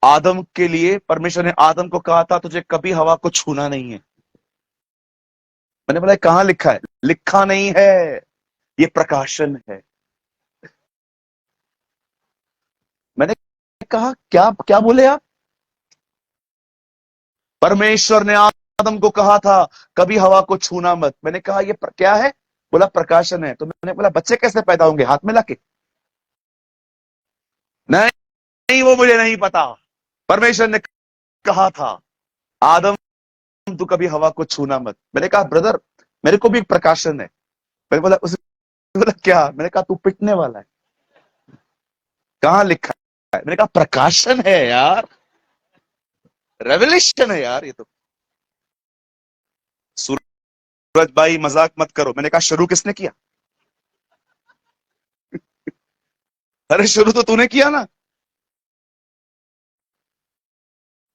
आदम के लिए, परमेश्वर ने आदम को कहा था तुझे कभी हवा को छूना नहीं है। मैंने बोला कहां लिखा है? लिखा नहीं है, ये प्रकाशन है। मैंने कहा क्या क्या बोले आप? परमेश्वर ने आदम को कहा था कभी हवा को छूना मत। मैंने कहा ये क्या है? बोला प्रकाशन है। तो मैंने बोला बच्चे कैसे पैदा होंगे, हाथ में लाके? नहीं, नहीं वो मुझे नहीं पता। परमेश्वर ने कहा था आदम तू कभी हवा को छूना मत। मैंने कहा ब्रदर मेरे को भी एक प्रकाशन है। मैंने बोला उसने बोला क्या? मैंने कहा तू पिटने वाला है। कहां लिखा है? मैंने कहा प्रकाशन है यार, रेवलेशन है यार ये तो। सूरज भाई मजाक मत करो। मैंने कहा शुरू किसने किया? अरे शुरू तो तूने किया ना।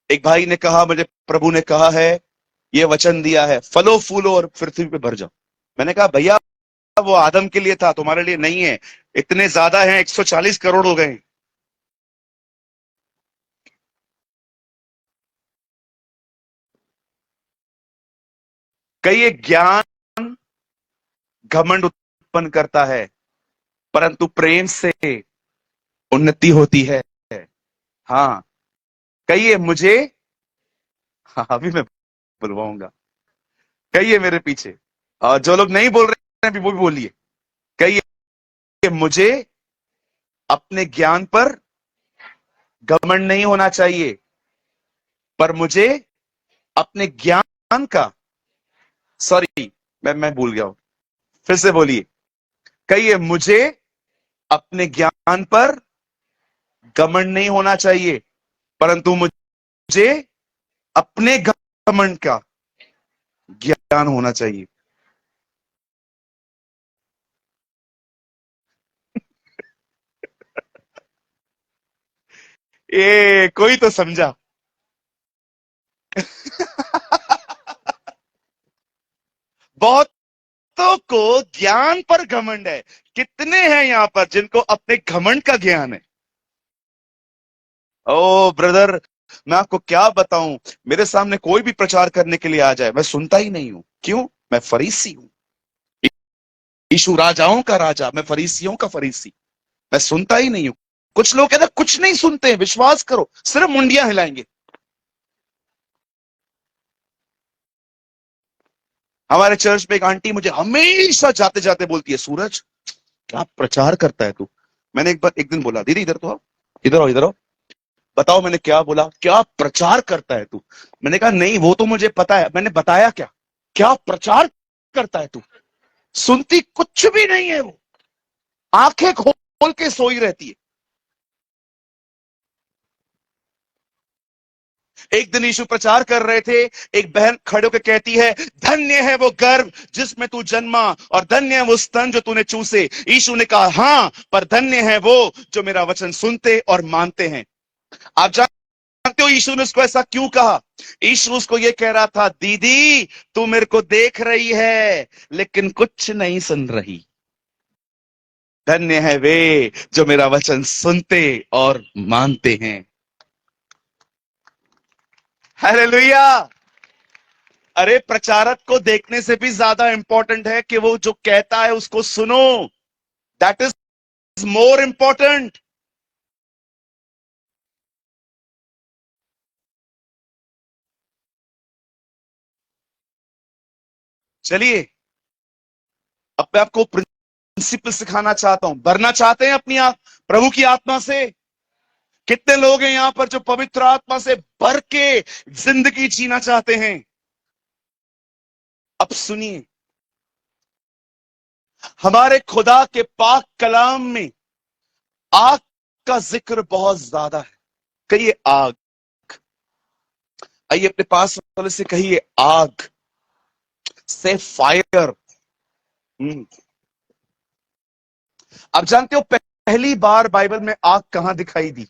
एक भाई ने कहा मुझे प्रभु ने कहा है, ये वचन दिया है फलो फूलो और पृथ्वी पे भर जाओ। मैंने कहा भैया वो आदम के लिए था, तुम्हारे लिए नहीं है। इतने ज्यादा हैं, 140 करोड़ हो गए। कई एक ज्ञान घमंड उत्पन्न करता है, परंतु प्रेम से उन्नति होती है। हाँ, कहिए मुझे। हाँ अभी मैं बुलवाऊंगा। कहिए मेरे पीछे। और जो लोग नहीं बोल रहे हैं अभी वो भी बोलिए। कहिए मुझे अपने ज्ञान पर घमंड नहीं होना चाहिए, पर मुझे अपने ज्ञान का, सॉरी मैं भूल गया हूं। फिर से बोलिए। कहिए मुझे अपने ज्ञान पर घमंड नहीं होना चाहिए, परंतु मुझे अपने घमंड का ज्ञान होना चाहिए। ये कोई तो समझा। बहुतों को ज्ञान पर घमंड है। कितने हैं यहां पर जिनको अपने घमंड का ज्ञान है? ओ ब्रदर, मैं आपको क्या बताऊं। मेरे सामने कोई भी प्रचार करने के लिए आ जाए मैं सुनता ही नहीं हूं। क्यों? मैं फरीसी हूं। यीशु राजाओं का राजा, मैं फरीसियों का फरीसी। मैं सुनता ही नहीं हूं। कुछ लोग कहते कुछ नहीं सुनते हैं, विश्वास करो सिर्फ मुंडियां हिलाएंगे। हमारे चर्च में एक आंटी मुझे हमेशा जाते जाते बोलती है सूरज क्या प्रचार करता है तू। मैंने एक बार एक दिन बोला दीदी इधर तो आओ, इधर आओ, इधर आओ। बताओ मैंने क्या बोला? क्या प्रचार करता है तू? मैंने कहा नहीं वो तो मुझे पता है। मैंने बताया क्या? क्या प्रचार करता है तू? सुनती कुछ भी नहीं है वो, आंखें खोल के सोई रहती है। एक दिन यीशु प्रचार कर रहे थे, एक बहन खड़े होकर कहती है धन्य है वो गर्भ जिसमें तू जन्मा और धन्य है वो स्तन जो तूने चूसे। यीशु ने कहा हां, पर धन्य है वो जो मेरा वचन सुनते और मानते हैं। आप जानते हो यीशु ने उसको ऐसा क्यों कहा? यीशु उसको ये कह रहा था दीदी तू मेरे को देख रही है लेकिन कुछ नहीं सुन रही। धन्य है वे जो मेरा वचन सुनते और मानते हैं। हालेलुया। अरे प्रचारक को देखने से भी ज्यादा इंपॉर्टेंट है कि वो जो कहता है उसको सुनो। That is more important. चलिए अब मैं आपको प्रिंसिपल सिखाना चाहता हूं। भरना चाहते हैं अपनी आप प्रभु की आत्मा से? कितने लोग हैं यहां पर जो पवित्र आत्मा से भर के जिंदगी जीना चाहते हैं? अब सुनिए, हमारे खुदा के पाक कलाम में आग का जिक्र बहुत ज्यादा है। कहिए आग। आइए अपने पास वाले से कहिए आग। से फायर। आप जानते हो पहली बार बाइबल में आग कहां दिखाई दी?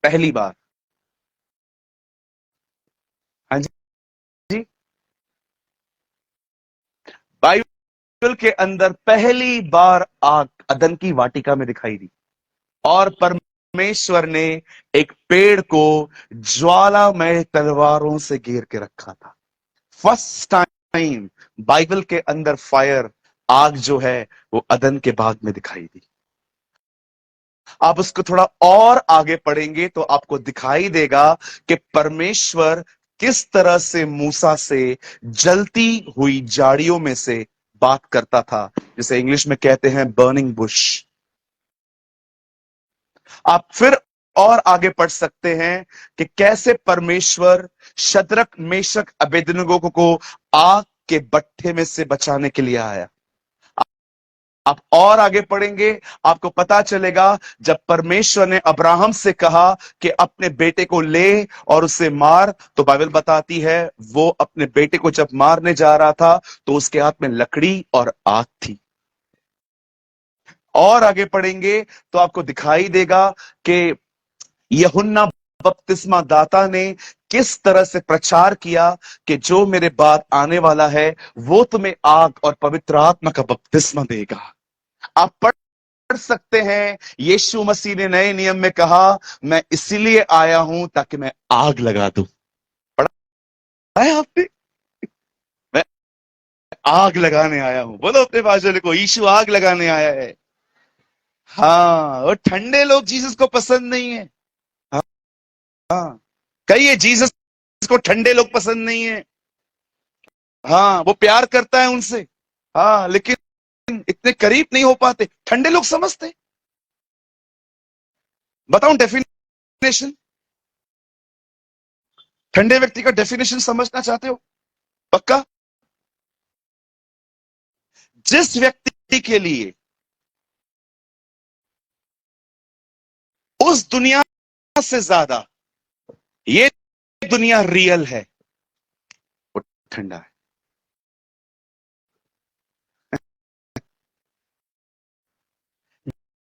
पहली बार। हाँ जी। बाइबल के अंदर पहली बार आग अदन की वाटिका में दिखाई दी, और परमेश्वर ने एक पेड़ को ज्वालामय तलवारों से घेर के रखा था। फर्स्ट टाइम बाइबल के अंदर फायर, आग जो है वो अदन के बाग में दिखाई दी। आप उसको थोड़ा और आगे पढ़ेंगे तो आपको दिखाई देगा कि परमेश्वर किस तरह से मूसा से जलती हुई झाड़ियों में से बात करता था, जिसे इंग्लिश में कहते हैं बर्निंग बुश। आप फिर और आगे पढ़ सकते हैं कि कैसे परमेश्वर शद्रक मेशक अबेदनगो को आग के भट्ठे में से बचाने के लिए आया। आप और आगे पढ़ेंगे, आपको पता चलेगा जब परमेश्वर ने अब्राहम से कहा कि अपने बेटे को ले और उसे मार, तो बाइबल बताती है वो अपने बेटे को जब मारने जा रहा था तो उसके हाथ में लकड़ी और आग थी। और आगे पढ़ेंगे तो आपको दिखाई देगा कि यूहन्ना बपतिस्मा दाता ने किस तरह से प्रचार किया कि जो मेरे बाद आने वाला है वो तुम्हें आग और पवित्र आत्मा का बपतिस्मा देगा। आप पढ़ सकते हैं यीशु मसीह ने नए नियम में कहा, मैं इसीलिए आया हूं ताकि मैं आग लगा दूं। पढ़ा है आपने? मैं आग लगाने आया हूं। बोलो अपने भाषा को, यीशु आग लगाने आया है। हाँ, और ठंडे लोग जीसस को पसंद नहीं है। हाँ, हाँ। कहिए जीसस को ठंडे लोग पसंद नहीं है। हाँ, वो प्यार करता है उनसे। हाँ, लेकिन इतने करीब नहीं हो पाते, ठंडे लोग समझते। बताऊं डेफिनेशन? ठंडे व्यक्ति का डेफिनेशन समझना चाहते हो? पक्का? जिस व्यक्ति के लिए उस दुनिया से ज्यादा ये दुनिया रियल है, वो ठंडा है।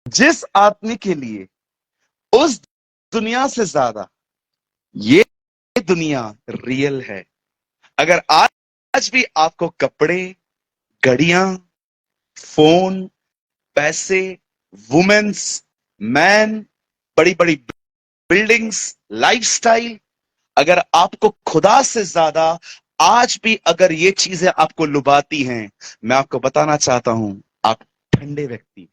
जिस आदमी के लिए उस दुनिया से ज्यादा ये दुनिया रियल है, अगर आज भी आपको कपड़े, घड़ियां, फोन, पैसे, वुमेन्स, मैन, बड़ी बड़ी बिल्डिंग्स, लाइफस्टाइल, अगर आपको खुदा से ज्यादा आज भी अगर ये चीजें आपको लुभाती हैं, मैं आपको बताना चाहता हूं, आप ठंडे व्यक्ति,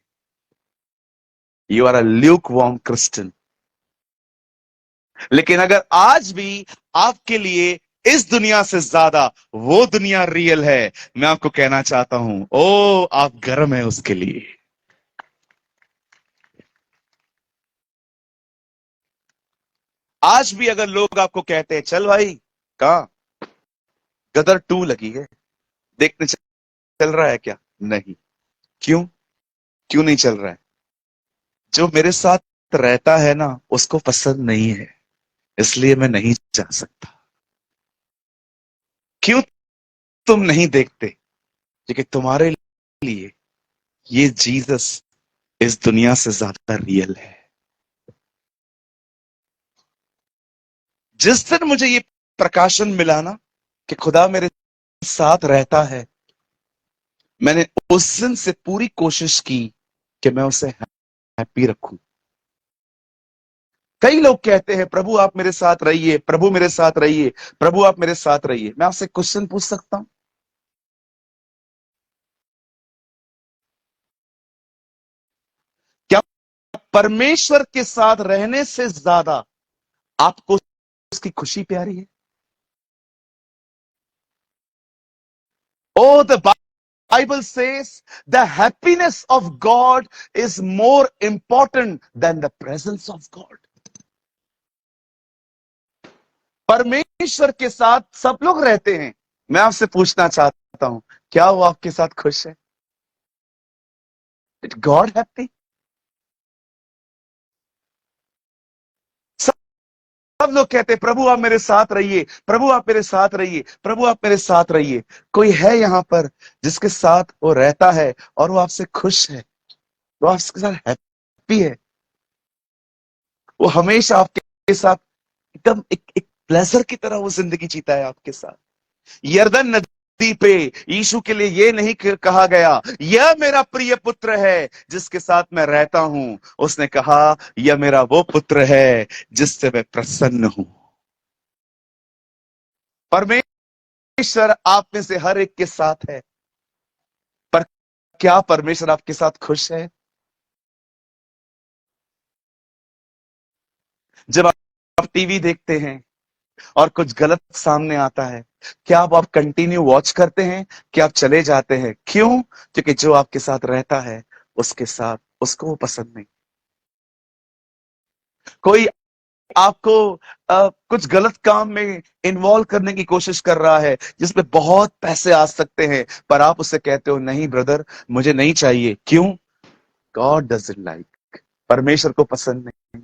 you are a lukewarm Christian. लेकिन अगर आज भी आपके लिए इस दुनिया से ज्यादा वो दुनिया रियल है, मैं आपको कहना चाहता हूं, ओ आप गर्म है उसके लिए। आज भी अगर लोग आपको कहते हैं चल भाई, कहां गदर 2 लगी है, देखने चल रहा है क्या? नहीं। क्यों? क्यों नहीं चल रहा है? जो मेरे साथ रहता है ना उसको पसंद नहीं है, इसलिए मैं नहीं जा सकता। क्यों तुम नहीं देखते? क्योंकि तुम्हारे लिए ये जीसस इस दुनिया से ज्यादा रियल है। जिस दिन मुझे ये प्रकाशन मिला ना कि खुदा मेरे साथ रहता है, मैंने उस दिन से पूरी कोशिश की कि मैं उसे हैप्पी रखूं। कई लोग कहते हैं प्रभु आप मेरे साथ रहिए, प्रभु मेरे साथ रहिए, प्रभु आप मेरे साथ रहिए। मैं आपसे क्वेश्चन पूछ सकता हूं? क्या परमेश्वर के साथ रहने से ज्यादा आपको उसकी खुशी प्यारी है? ओ the Bible says the happiness of God is more important than the presence of God. परमेश्वर के साथ सब लोग रहते हैं। मैं आपसे पूछना चाहता हूं, क्या वो आपके साथ खुश है? Is God happy? सब लोग कहते हैं प्रभु आप मेरे साथ रहिए, प्रभु आप मेरे साथ रहिए, प्रभु आप मेरे साथ रहिए। कोई है यहां पर जिसके साथ वो रहता है और वो आपसे खुश है, वो आपके साथ हैप्पी है, वो हमेशा आपके साथ एकदम एक प्लेजर की तरह वो जिंदगी जीता है आपके साथ। यरदन नदी पे यीशु के लिए ये नहीं कहा गया यह मेरा प्रिय पुत्र है जिसके साथ मैं रहता हूं, उसने कहा यह मेरा वो पुत्र है जिससे मैं प्रसन्न हूं। परमेश्वर आप में से हर एक के साथ है, पर क्या परमेश्वर आपके साथ खुश है? जब आप टीवी देखते हैं और कुछ गलत सामने आता है, क्या आप कंटिन्यू वॉच करते हैं कि आप चले जाते हैं? क्यों? क्योंकि जो आपके साथ रहता है उसके साथ उसको वो पसंद नहीं। कोई आपको कुछ गलत काम में इन्वॉल्व करने की कोशिश कर रहा है जिसमें बहुत पैसे आ सकते हैं, पर आप उससे कहते हो नहीं ब्रदर मुझे नहीं चाहिए। क्यों? गॉड डजंट लाइक, परमेश्वर को पसंद नहीं।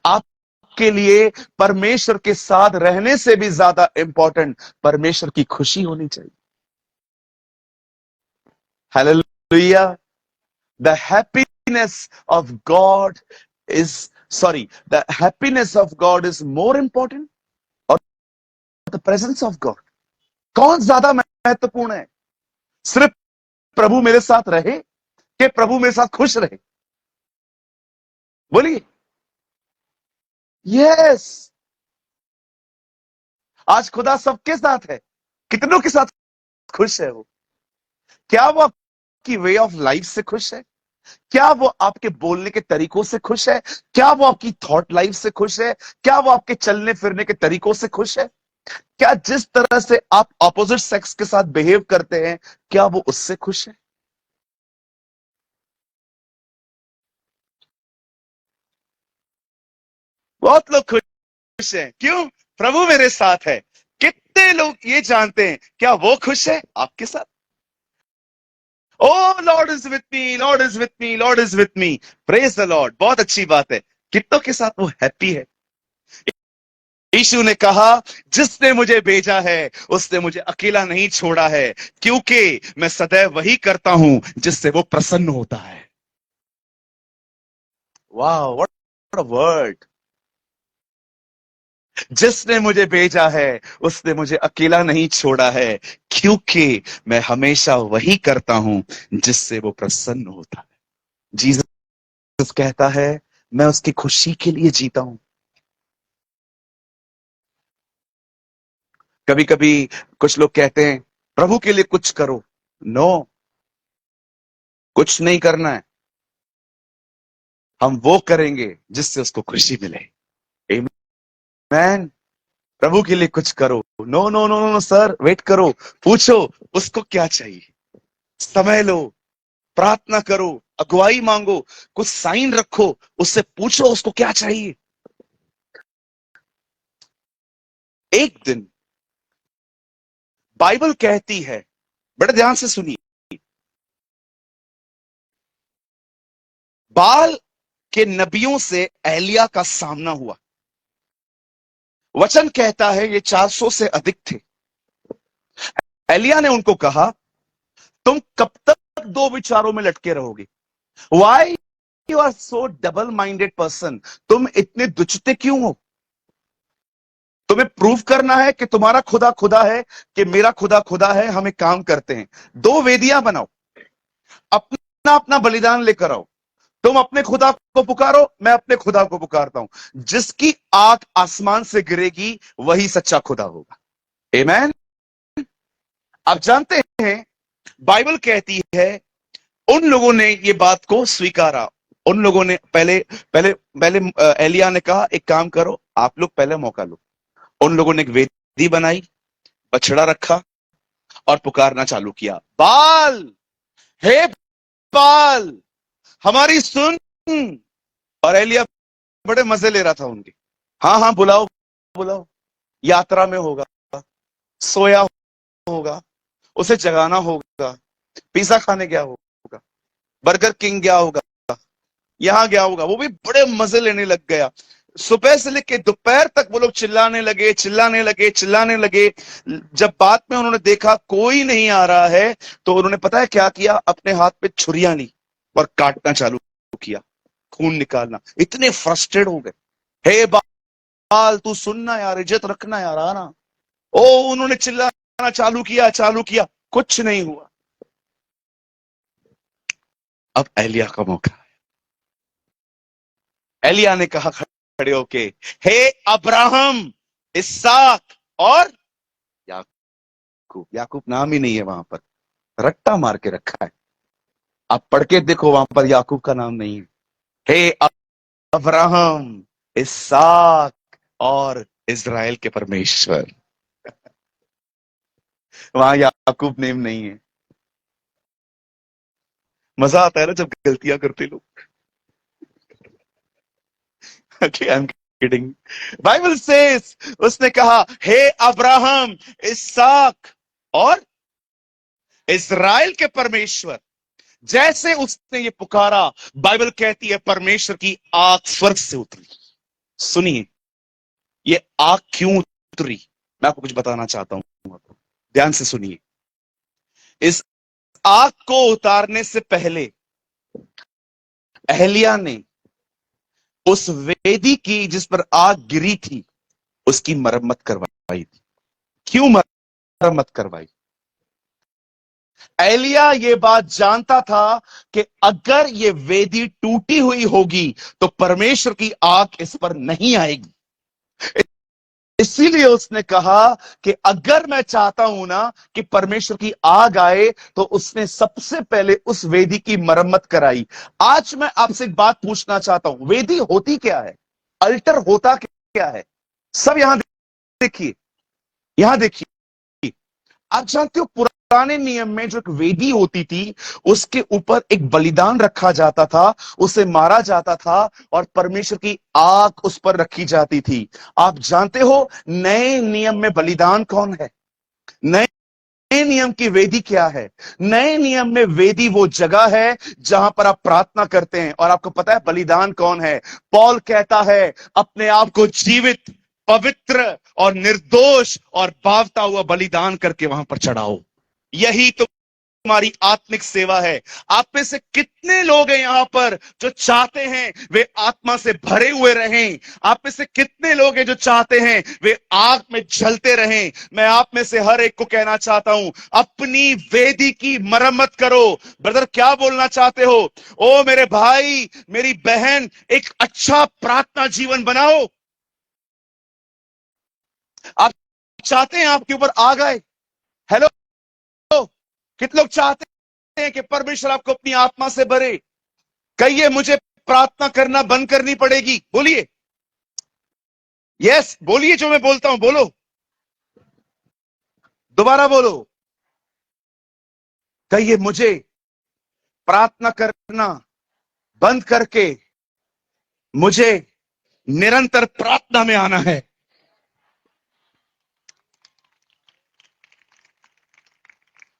आपके लिए परमेश्वर के साथ रहने से भी ज्यादा इंपॉर्टेंट परमेश्वर की खुशी होनी चाहिए। Hallelujah. The happiness of God is sorry the happiness of God is more important और द प्रेजेंस ऑफ गॉड। कौन ज्यादा महत्वपूर्ण है? सिर्फ प्रभु मेरे साथ रहे कि प्रभु मेरे साथ खुश रहे? बोलिए। यस। आज खुदा सबके साथ है, कितनों के साथ खुश है वो? क्या वो आपकी वे ऑफ लाइफ से खुश है? क्या वो आपके बोलने के तरीकों से खुश है? क्या वो आपकी थॉट लाइफ से खुश है? क्या वो आपके चलने फिरने के तरीकों से खुश है? क्या जिस तरह से आप ऑपोजिट सेक्स के साथ बिहेव करते हैं, क्या वो उससे खुश है? बहुत लोग खुश हैं। क्यों? प्रभु मेरे साथ है। कितने लोग ये जानते हैं क्या वो खुश है आपके साथ? Oh Lord is with me, Lord is with me, Lord is with me. Praise the Lord. बहुत अच्छी बात है। कितनों के साथ वो हैप्पी है? यीशु ने कहा जिसने मुझे भेजा है उसने मुझे अकेला नहीं छोड़ा है, क्योंकि मैं सदैव वही करता हूं जिससे वो प्रसन्न होता है। वाह, व्हाट अ वर्ड। जिसने मुझे भेजा है उसने मुझे अकेला नहीं छोड़ा है, क्योंकि मैं हमेशा वही करता हूं जिससे वो प्रसन्न होता है। जीसस कहता है मैं उसकी खुशी के लिए जीता हूं। कभी कभी कुछ लोग कहते हैं प्रभु के लिए कुछ करो। नो, कुछ नहीं करना है। हम वो करेंगे जिससे उसको खुशी मिले। आमीन। प्रभु के लिए कुछ करो। No no no no sir, wait करो। पूछो उसको क्या चाहिए, समय लो, प्रार्थना करो, अगुवाई मांगो, कुछ साइन रखो, उससे पूछो उसको क्या चाहिए। एक दिन बाइबल कहती है, बड़े ध्यान से सुनिए, बाल के नबियों से एलिया का सामना हुआ। वचन कहता है ये 400 से अधिक थे। एलिया ने उनको कहा तुम कब तक दो विचारों में लटके रहोगे? Why you are so double minded person? तुम इतने दुचते क्यों हो? तुम्हें प्रूव करना है कि तुम्हारा खुदा खुदा है कि मेरा खुदा खुदा है। हम एक काम करते हैं, दो वेदियां बनाओ, अपना अपना बलिदान लेकर आओ। तुम अपने खुदा को पुकारो, मैं अपने खुदा को पुकारता हूं। जिसकी आंख आसमान से गिरेगी वही सच्चा खुदा होगा। आमीन। आप जानते हैं बाइबल कहती है उन लोगों ने ये बात को स्वीकारा। उन लोगों ने पहले पहले पहले एलिया ने कहा एक काम करो, आप लोग पहले मौका लो। उन लोगों ने एक वेदी बनाई, बछड़ा रखा और पुकारना चालू किया, बाल, हे बाल हमारी सुन। और एलिया बड़े मजे ले रहा था उनके। हाँ हाँ बुलाओ बुलाओ। यात्रा में होगा, सोया होगा, उसे जगाना होगा, पिज्जा खाने गया होगा, बर्गर किंग गया होगा, यहां गया होगा, वो भी बड़े मजे लेने लग गया। सुबह से लेके दोपहर तक वो लोग चिल्लाने लगे, चिल्लाने लगे, चिल्लाने लगे। जब बाद में उन्होंने देखा कोई नहीं आ रहा है, तो उन्होंने पता है क्या किया, अपने हाथ पे छुरियां ली और काटना चालू किया, खून निकालना। इतने फ्रस्ट्रेट हो गए। हे बाल, तू सुनना यार, इज्जत रखना यार, आना। ओ, उन्होंने चिल्लाना चालू किया, चालू किया, कुछ नहीं हुआ। अब एलिया का मौका। एलिया ने कहा खड़े होके, हे अब्राहम, इसहाक और याकूब। याकूब नाम ही नहीं है वहां पर, रट्टा मार के रखा है। आप पढ़ के देखो, वहां पर याकूब का नाम नहीं है। हे अब्राहम, इसहाक और इजराइल के परमेश्वर। वहां याकूब नेम नहीं है। मजा आता है ना जब गलतियां करते लोग। Okay, I'm kidding. Bible says, उसने कहा, हे अब्राहम, इसहाक और इजराइल के परमेश्वर। जैसे उसने ये पुकारा, बाइबल कहती है परमेश्वर की आग स्वर्ग से उतरी। सुनिए, ये आग क्यों उतरी, मैं आपको कुछ बताना चाहता हूं, ध्यान से सुनिए। इस आग को उतारने से पहले एहलिया ने उस वेदी की जिस पर आग गिरी थी, उसकी मरम्मत करवाई थी। क्यों मरम्मत करवाई? एलिया ये बात जानता था कि अगर ये वेदी टूटी हुई होगी तो परमेश्वर की आग इस पर नहीं आएगी। इसीलिए उसने कहा कि अगर मैं चाहता हूं ना कि परमेश्वर की आग आए, तो उसने सबसे पहले उस वेदी की मरम्मत कराई। आज मैं आपसे एक बात पूछना चाहता हूं, वेदी होती क्या है? अल्टर होता क्या है? सब यहां देखिए, यहां देखिए। आप जानते हो, पुराने नियम में जो एक वेदी होती थी, उसके ऊपर एक बलिदान रखा जाता था, उसे मारा जाता था और परमेश्वर की आग उस पर रखी जाती थी। आप जानते हो नए नियम में बलिदान कौन है? नए नए नियम की वेदी क्या है? नए नियम में वेदी वो जगह है जहां पर आप प्रार्थना करते हैं। और आपको पता है बलिदान कौन है? पौल कहता है, अपने आप को जीवित, पवित्र और निर्दोष और बावता हुआ बलिदान करके वहां पर चढ़ाओ। यही तो हमारी आत्मिक सेवा है। आप में से कितने लोग हैं यहां पर जो चाहते हैं वे आत्मा से भरे हुए रहें? आप में से कितने लोग हैं जो चाहते हैं वे आग में जलते रहें? मैं आप में से हर एक को कहना चाहता हूं, अपनी वेदी की मरम्मत करो। ब्रदर, क्या बोलना चाहते हो? ओ मेरे भाई, मेरी बहन, एक अच्छा प्रार्थना जीवन बनाओ। आप चाहते हैं आपके ऊपर आग आए? हेलो, कितने लोग चाहते हैं कि परमेश्वर आपको अपनी आत्मा से भरे? कहिए, मुझे प्रार्थना करना बंद करनी पड़ेगी। बोलिए यस, बोलिए, जो मैं बोलता हूं बोलो, दोबारा बोलो। कहिए, मुझे प्रार्थना करना बंद करके मुझे निरंतर प्रार्थना में आना है।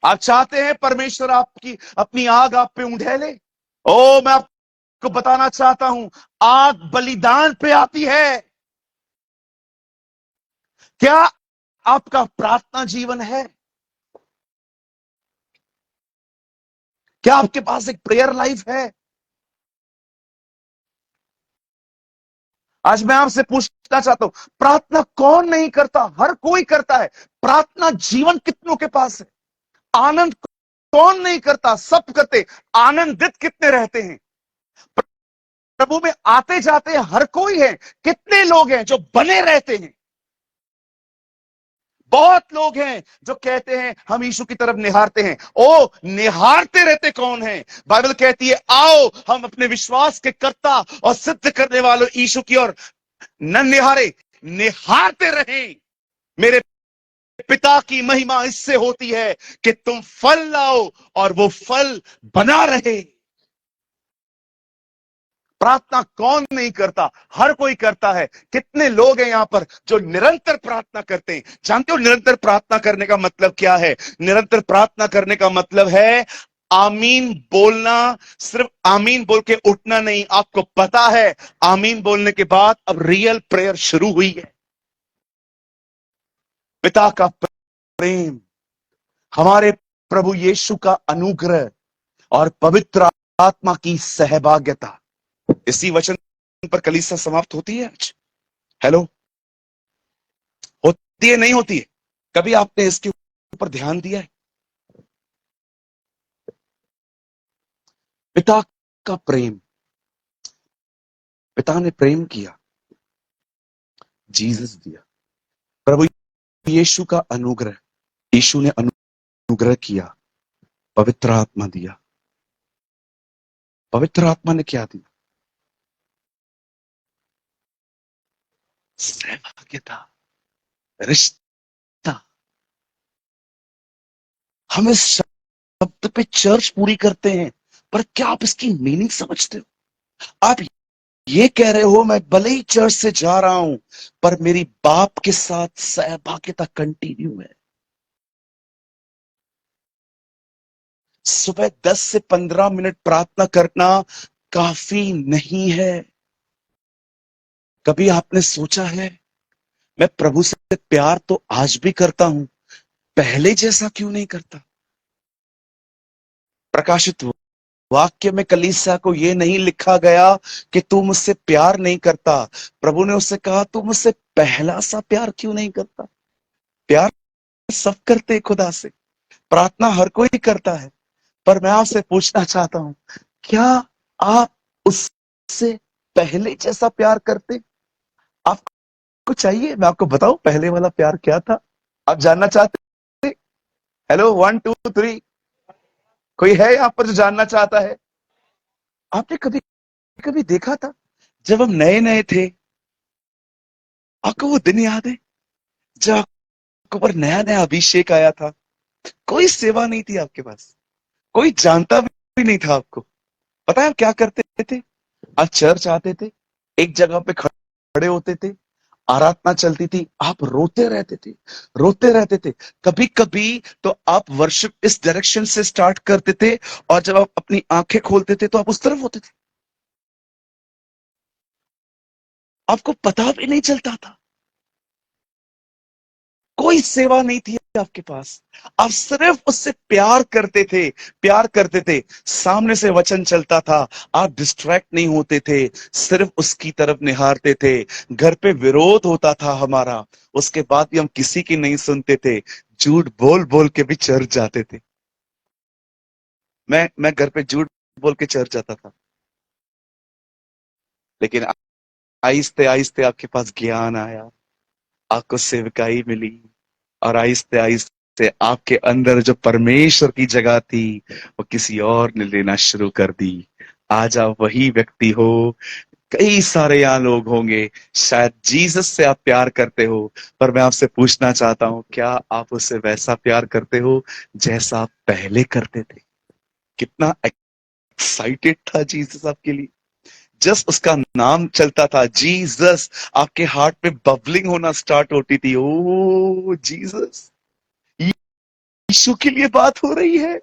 आप चाहते हैं परमेश्वर आपकी अपनी आग आप पे उंडेले? ओ, मैं आपको बताना चाहता हूं, आग बलिदान पे आती है। क्या आपका प्रार्थना जीवन है? क्या आपके पास एक प्रेयर लाइफ है? आज मैं आपसे पूछना चाहता हूं, प्रार्थना कौन नहीं करता? हर कोई करता है। प्रार्थना जीवन कितनों के पास है? आनंद कौन नहीं करता? सब करते। आनंदित कितने रहते हैं? प्रभु में आते जाते हर कोई है। कितने लोग हैं जो बने रहते हैं? बहुत लोग हैं जो कहते हैं हम यीशु की तरफ निहारते हैं। ओ, निहारते रहते कौन है? बाइबल कहती है, आओ हम अपने विश्वास के कर्ता और सिद्ध करने वालों यीशु की ओर न निहारे, निहारते रहें। मेरे पिता की महिमा इससे होती है कि तुम फल लाओ और वो फल बना रहे। प्रार्थना कौन नहीं करता? हर कोई करता है। कितने लोग हैं यहां पर जो निरंतर प्रार्थना करते हैं? जानते हो निरंतर प्रार्थना करने का मतलब क्या है? निरंतर प्रार्थना करने का मतलब है आमीन बोलना सिर्फ आमीन बोल के उठना नहीं, आपको पता है आमीन बोलने के बाद अब रियल प्रेयर शुरू हुई है। पिता का प्रेम, हमारे प्रभु यीशु का अनुग्रह और पवित्र आत्मा की सहभागिता, इसी वचन पर कलीसिया समाप्त होती है आज। हेलो, होती है नहीं होती है? कभी आपने इसके ऊपर ध्यान दिया है? पिता का प्रेम, पिता ने प्रेम किया, जीसस दिया। प्रभु यीशु का अनुग्रह, यीशु ने अनुग्रह किया, पवित्र आत्मा दिया। पवित्र आत्मा ने क्या दिया? सहभागिता, रिश्ता। हम इस शब्द पे चर्च पूरी करते हैं, पर क्या आप इसकी मीनिंग समझते हो? आप ये कह रहे हो मैं भले ही चर्च से जा रहा हूं, पर मेरी बाप के साथ सहभागिता कंटिन्यू है। सुबह 10 से 15 मिनट प्रार्थना करना काफी नहीं है। कभी आपने सोचा है मैं प्रभु से प्यार तो आज भी करता हूं, पहले जैसा क्यों नहीं करता? प्रकाशित वाक्य में कलीसिया को यह नहीं लिखा गया कि तू मुझसे प्यार नहीं करता। प्रभु ने उससे कहा तू मुझसे पहला सा प्यार क्यों नहीं करता? प्यार सब करते खुदा से, प्रार्थना हर कोई करता है, पर मैं आपसे पूछना चाहता हूं, क्या आप उससे पहले जैसा प्यार करते? आपको चाहिए मैं आपको बताऊं पहले वाला प्यार क्या था? आप जानना चाहते? हेलो, 1 2 3, कोई है यहां पर जो जानना चाहता है? आपने कभी कभी देखा था जब हम नए नए थे, आपको वो दिन याद है जब आपको पर नया नया अभिषेक आया था? कोई सेवा नहीं थी आपके पास, कोई जानता भी नहीं था आपको। पता है आप क्या करते थे? आप चर्च आते थे, एक जगह पे खड़े होते थे, आराधना चलती थी, आप रोते रहते थे, रोते रहते थे। कभी कभी तो आप वर्शिप इस डायरेक्शन से स्टार्ट करते थे, और जब आप अपनी आंखें खोलते थे तो आप उस तरफ होते थे, आपको पता भी नहीं चलता था। कोई सेवा नहीं थी आपके पास, आप सिर्फ उससे प्यार करते थे, प्यार करते थे। सामने से वचन चलता था, आप डिस्ट्रैक्ट नहीं होते थे, सिर्फ उसकी तरफ निहारते थे। घर पे विरोध होता था हमारा, उसके बाद भी हम किसी की नहीं सुनते थे, झूठ बोल बोल के भी चर्च जाते थे। मैं घर पे झूठ बोल के चर्च जाता था, लेकिन आहिस्ते आहिस्ते आपके पास ज्ञान आया, आपको सेवकाई मिली, और आहिस्ते आहिस्ते आपके अंदर जो परमेश्वर की जगह थी वो किसी और ने लेना शुरू कर दी। आज आप वही व्यक्ति हो। कई सारे यहाँ लोग होंगे, शायद जीसस से आप प्यार करते हो, पर मैं आपसे पूछना चाहता हूं, क्या आप उससे वैसा प्यार करते हो जैसा आप पहले करते थे? कितना एक्साइटेड था जीसस आपके लिए, जस्ट उसका नाम चलता था जीसस, आपके हार्ट में बबलिंग होना स्टार्ट होती थी। ओ जीसस, यीशु के लिए बात हो रही है।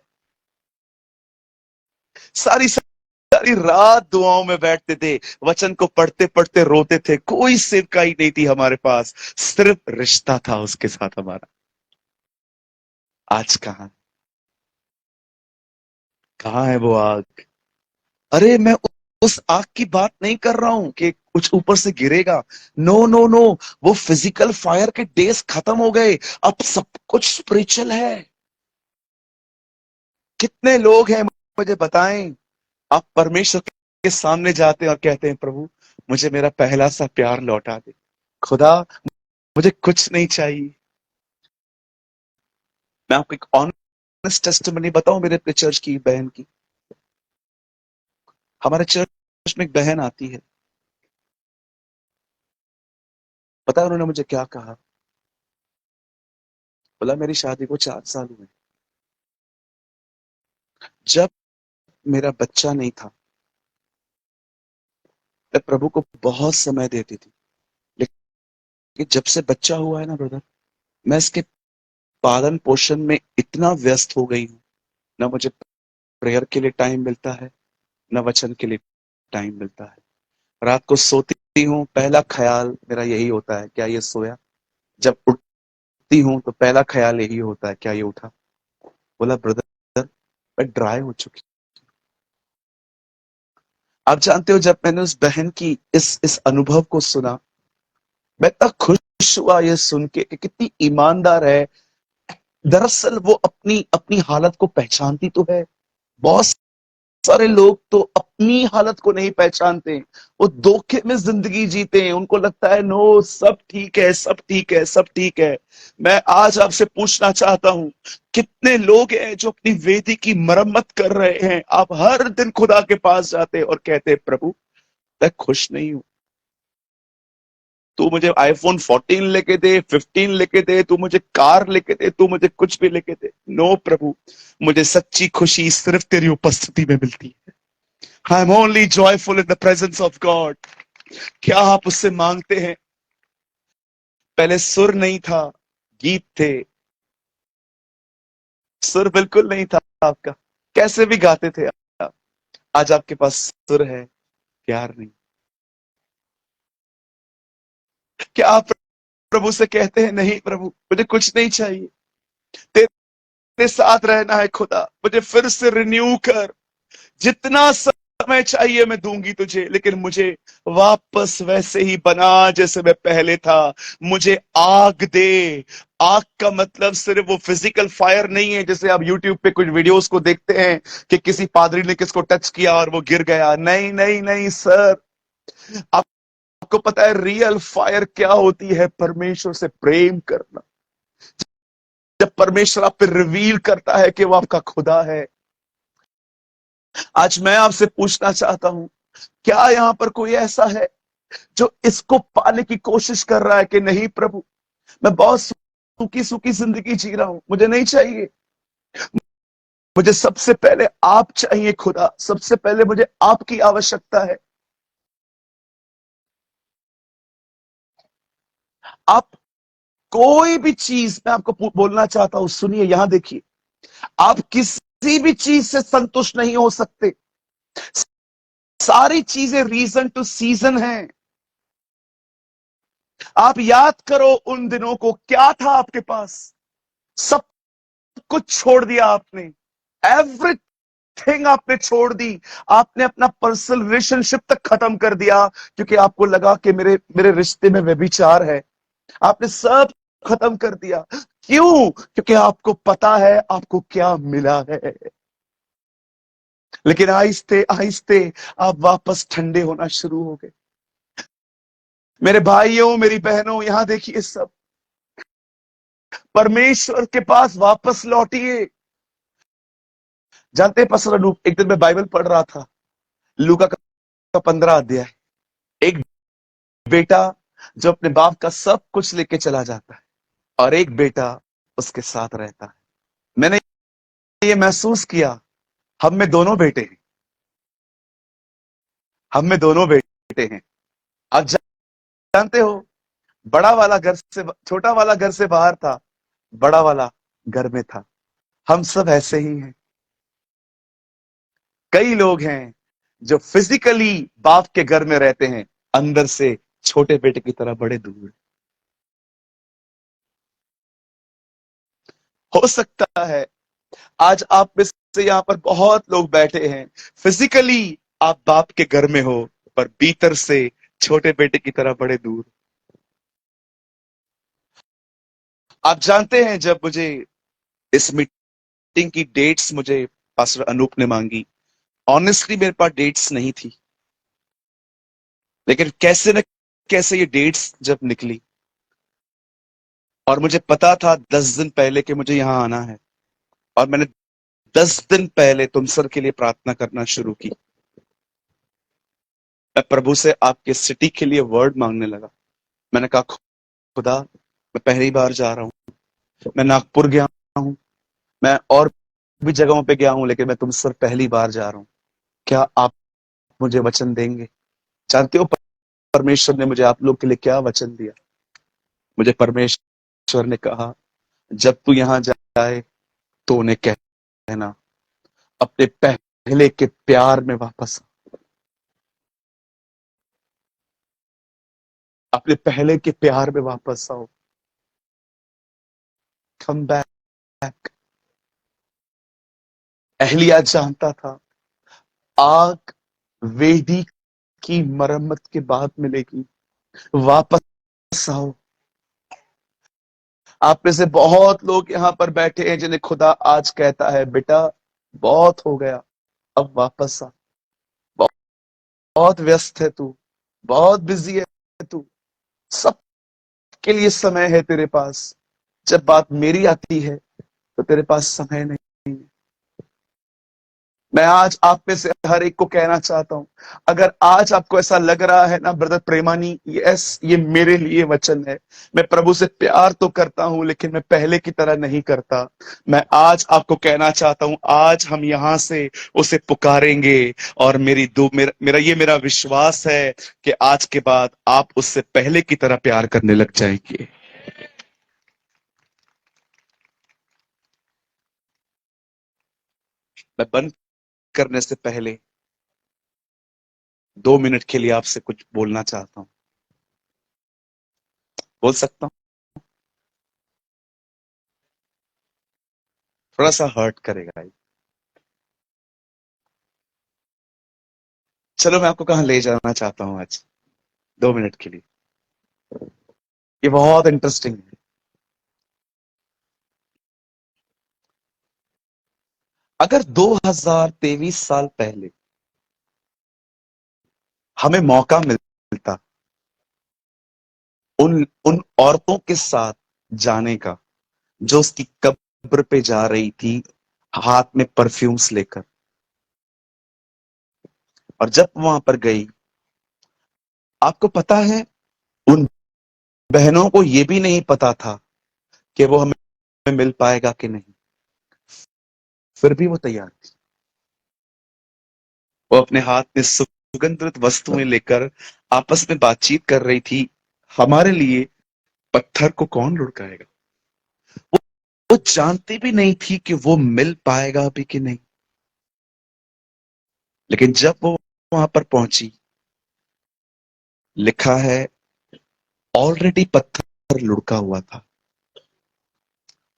सारी सारी रात दुआओं में बैठते थे, वचन को पढ़ते पढ़ते रोते थे। कोई सेवकाई नहीं थी हमारे पास, सिर्फ रिश्ता था उसके साथ हमारा। आज कहां है वो आग? अरे मैं उस आग की बात नहीं कर रहा हूं कि कुछ ऊपर से गिरेगा। नो नो नो, वो फिजिकल फायर के डेज खत्म हो गए, अब सब कुछ स्पिरिचुअल है। कितने लोग हैं मुझे बताएं, आप परमेश्वर के सामने जाते हैं और कहते हैं प्रभु मुझे मेरा पहला सा प्यार लौटा दे, खुदा मुझे कुछ नहीं चाहिए। मैं आपको एक ऑनेस्ट टेस्टिमनी बताऊं मेरे अपने चर्च की बहन की। हमारे चर्च में एक बहन आती है, पता है उन्होंने मुझे क्या कहा? बोला मेरी शादी को 4 साल हुए, जब मेरा बच्चा नहीं था मैं प्रभु को बहुत समय देती थी, लेकिन जब से बच्चा हुआ है ना ब्रदर, मैं इसके पालन पोषण में इतना व्यस्त हो गई हूं, ना मुझे प्रेयर के लिए टाइम मिलता है, न वचन के लिए टाइम मिलता है। रात को सोती हूँ, पहला ख्याल मेरा यही होता है, क्या ये सोया? जब उठती हूँ तो पहला ख्याल यही होता है, क्या ये उठा? बोला ब्रदर, मैं ड्राई हो चुकी। आप जानते हो, जब मैंने उस बहन की इस अनुभव को सुना, मैं इतना खुश हुआ ये सुन के कि कितनी ईमानदार है। दरअसल वो अपनी अपनी हालत को पहचानती तो है। बहुत सारे लोग तो अपनी हालत को नहीं पहचानते, वो धोखे में जिंदगी जीते हैं। उनको लगता है नो, सब ठीक है, सब ठीक है, सब ठीक है। मैं आज आपसे पूछना चाहता हूं, कितने लोग हैं जो अपनी वेदी की मरम्मत कर रहे हैं? आप हर दिन खुदा के पास जाते और कहते प्रभु, मैं खुश नहीं हूं, तू मुझे आईफोन 14 लेके दे, 15 लेके दे, तू मुझे कार लेके दे, तू मुझे कुछ भी लेके दे। नो प्रभु, मुझे सच्ची खुशी सिर्फ तेरी उपस्थिति में मिलती है। I am only joyful in the presence of God. क्या आप उससे मांगते हैं? पहले सुर नहीं था, गीत थे। सुर बिल्कुल नहीं था आपका, कैसे भी गाते थे आप। आज आपके पास सुर है, प्यार नहीं। क्या आप प्रभु से कहते हैं नहीं प्रभु, मुझे कुछ नहीं चाहिए, तेरे साथ रहना है खुदा, मुझे फिर से रिन्यू कर। जितना समय चाहिए मैं दूंगी तुझे, लेकिन मुझे वापस वैसे ही बना जैसे मैं पहले था। मुझे आग दे। आग का मतलब सिर्फ वो फिजिकल फायर नहीं है, जैसे आप यूट्यूब पे कुछ वीडियोस को देखते हैं कि किसी पादरी ने किसको टच किया और वो गिर गया। नहीं नहीं नहीं सर, आपको पता है रियल फायर क्या होती है? परमेश्वर से प्रेम करना। जब परमेश्वर आप पे रिवील करता है कि वो आपका खुदा है। आज मैं आपसे पूछना चाहता हूं, क्या यहां पर कोई ऐसा है जो इसको पाने की कोशिश कर रहा है कि नहीं प्रभु, मैं बहुत सूखी सूखी जिंदगी जी रहा हूं, मुझे नहीं चाहिए, मुझे सबसे पहले आप चाहिए खुदा, सबसे पहले मुझे आपकी आवश्यकता है। आप कोई भी चीज, मैं आपको बोलना चाहता हूं, सुनिए यहां देखिए, आप किसी भी चीज से संतुष्ट नहीं हो सकते। सारी चीजें रीजन टू सीजन है। आप याद करो उन दिनों को, क्या था आपके पास? सब कुछ छोड़ दिया आपने, एवरीथिंग आपने छोड़ दी। आपने अपना पर्सनल रिलेशनशिप तक खत्म कर दिया, क्योंकि आपको लगा कि मेरे मेरे रिश्ते में व्यभिचार है। आपने सब खत्म कर दिया। क्यों? क्योंकि आपको पता है आपको क्या मिला है। लेकिन आहिस्ते आहिस्ते आप वापस ठंडे होना शुरू हो गए। मेरे भाइयों, मेरी बहनों, यहां देखिए, सब परमेश्वर के पास वापस लौटिए। जानते हैं पसर अनूप, एक दिन मैं बाइबल पढ़ रहा था, लूका का 15 अध्याय। एक बेटा जो अपने बाप का सब कुछ लेके चला जाता है, और एक बेटा उसके साथ रहता है। मैंने ये महसूस किया, हम में दोनों बेटे हैं, हम में दोनों बेटे हैं। आप जानते हो, बड़ा वाला घर से, छोटा वाला घर से बाहर था, बड़ा वाला घर में था। हम सब ऐसे ही हैं। कई लोग हैं जो फिजिकली बाप के घर में रहते हैं, अंदर से छोटे बेटे की तरह बड़े दूर। हो सकता है आज आप में से यहां पर बहुत लोग बैठे हैं, फिजिकली आप बाप के घर में हो, पर भीतर से छोटे बेटे की तरह बड़े दूर। आप जानते हैं, जब मुझे इस मीटिंग की डेट्स मुझे पास्टर अनूप ने मांगी, ऑनेस्टली मेरे पास डेट्स नहीं थी। लेकिन कैसे न कैसे ये डेट्स जब निकली, और मुझे पता था 10 दिन पहले कि मुझे यहां आना है, और मैंने 10 दिन पहले तुम सर के लिए प्रार्थना करना शुरू की। मैं प्रभु से आपके सिटी के लिए वर्ड मांगने लगा। मैंने कहा खुदा, मैं पहली बार जा रहा हूं, मैं नागपुर गया हूं, मैं और भी जगहों पे गया हूं, लेकिन मैं तुम सर पहली बार जा रहा हूं। क्या आप मुझे वचन देंगे? जानते हो परमेश्वर ने मुझे आप लोग के लिए क्या वचन दिया? मुझे परमेश्वर ने कहा, जब तू यहां जाए तो उन्हें कहना, अपने पहले के प्यार में वापस आओ। अपने पहले के प्यार में वापस आओ। Come back. एहलिया जानता था आग वेदी की मरम्मत के बाद मिलेगी। वापस आओ। आप में से बहुत लोग यहां पर बैठे हैं जिन्हें खुदा आज कहता है, बेटा बहुत हो गया, अब वापस आ। बहुत व्यस्त है तू, बहुत बिजी है तू, सबके लिए समय है तेरे पास। जब बात मेरी आती है तो तेरे पास समय नहीं है। मैं आज आप में से हर एक को कहना चाहता हूं, अगर आज आपको ऐसा लग रहा है ना ब्रदर प्रेमानी, यस ये मेरे लिए वचन है, मैं प्रभु से प्यार तो करता हूं लेकिन मैं पहले की तरह नहीं करता, मैं आज आपको कहना चाहता हूं, आज हम यहां से उसे पुकारेंगे। और मेरा विश्वास है कि आज के बाद आप उससे पहले की तरह प्यार करने लग जाएंगे। मैं बंद करने से पहले 2 मिनट के लिए आपसे कुछ बोलना चाहता हूं। बोल सकता हूं? थोड़ा सा हर्ट करेगा ये। चलो मैं आपको कहां ले जाना चाहता हूं आज 2 मिनट के लिए। ये बहुत इंटरेस्टिंग है। अगर 2023 साल पहले हमें मौका मिलता उन उन औरतों के साथ जाने का जो उसकी कब्र पे जा रही थी हाथ में परफ्यूम्स लेकर, और जब वहां पर गई, आपको पता है उन बहनों को यह भी नहीं पता था कि वो हमें मिल पाएगा कि नहीं, फिर भी वो तैयार थी। वो अपने हाथ में सुगंधित वस्तुएं लेकर आपस में बातचीत कर रही थी, हमारे लिए पत्थर को कौन लुढ़काएगा। वो जानती भी नहीं थी कि वो मिल पाएगा भी कि नहीं, लेकिन जब वो वहां पर पहुंची, लिखा है ऑलरेडी पत्थर लुढ़का हुआ था,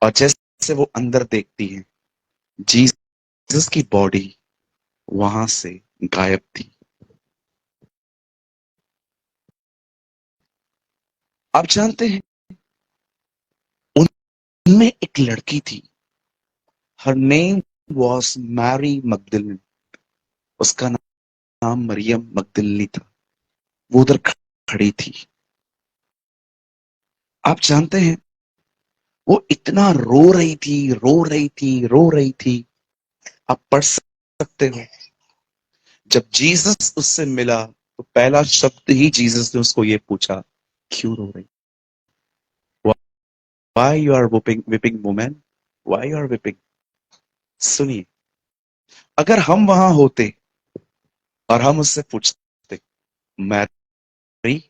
और जैसे वो अंदर देखती है, जीसस की बॉडी वहां से गायब थी। आप जानते हैं उनमें एक लड़की थी, हर नेम वॉज मैरी मगदलिन, उसका नाम मरियम मगदलिनी था। वो उधर खड़ी थी। आप जानते हैं वो इतना रो रही थी, रो रही थी, रो रही थी। आप पढ़ सकते हो, जब जीसस उससे मिला तो पहला शब्द ही जीसस ने उसको ये पूछा, क्यों रो रही? Why you are weeping woman? Why you are weeping? सुनिए, अगर हम वहां होते और हम उससे पूछते, मैरी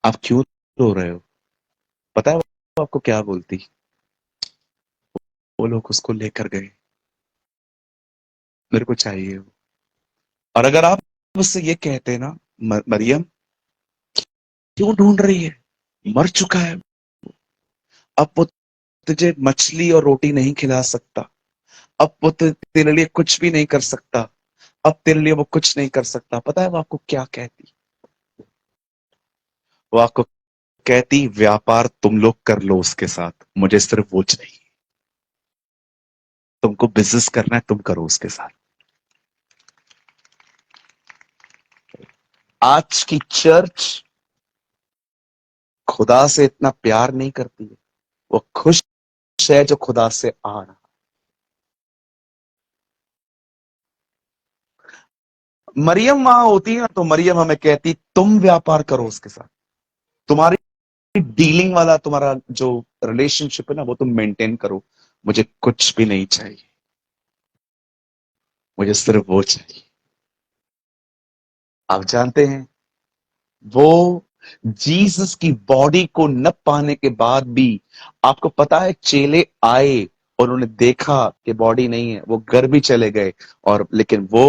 आप क्यों रो रहे हो, पता है वो आपको क्या बोलती? वो लोग उसको लेकर गए, मेरे को चाहिए वो। और अगर आप उससे ये कहते ना, मरियम क्यों ढूंढ रही है, मर चुका है, अब वो तुझे मछली और रोटी नहीं खिला सकता, अब वो तेरे लिए कुछ भी नहीं कर सकता, अब तेरे लिए वो कुछ नहीं कर सकता, पता है वो आपको क्या कहती? वो आपको कहती, व्यापार तुम लोग कर लो उसके साथ, मुझे सिर्फ वो चाहिए। तुमको बिजनेस करना है, तुम करो उसके साथ। आज की चर्च खुदा से इतना प्यार नहीं करती है, वो खुश है जो खुदा से आ रहा। मरियम वहां होती ना तो मरियम हमें कहती, तुम व्यापार करो उसके साथ, तुम्हारी डीलिंग वाला तुम्हारा जो रिलेशनशिप है ना वो तुम मेंटेन करो, मुझे कुछ भी नहीं चाहिए, मुझे सिर्फ वो चाहिए। आप जानते हैं वो जीसस की बॉडी को न पाने के बाद भी, आपको पता है चेले आए उन्होंने देखा कि बॉडी नहीं है, वो घर भी चले गए, और लेकिन वो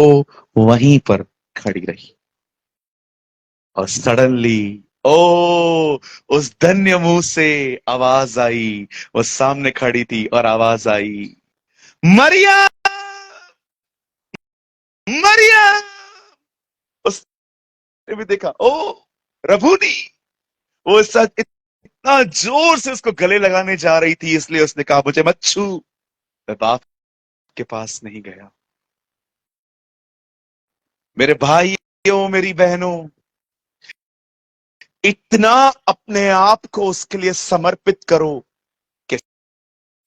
वहीं पर खड़ी रही। और सडनली, ओ, उस धन्य मुंह से आवाज आई। वो सामने खड़ी थी और आवाज आई, मरिया, मरिया। उसने भी देखा, ओ रभुनी। वो सच इतना जोर से उसको गले लगाने जा रही थी, इसलिए उसने कहा, मुझे मत छू। मैं बाप के पास नहीं गया। मेरे भाइयों, मेरी बहनों, इतना अपने आप को उसके लिए समर्पित करो कि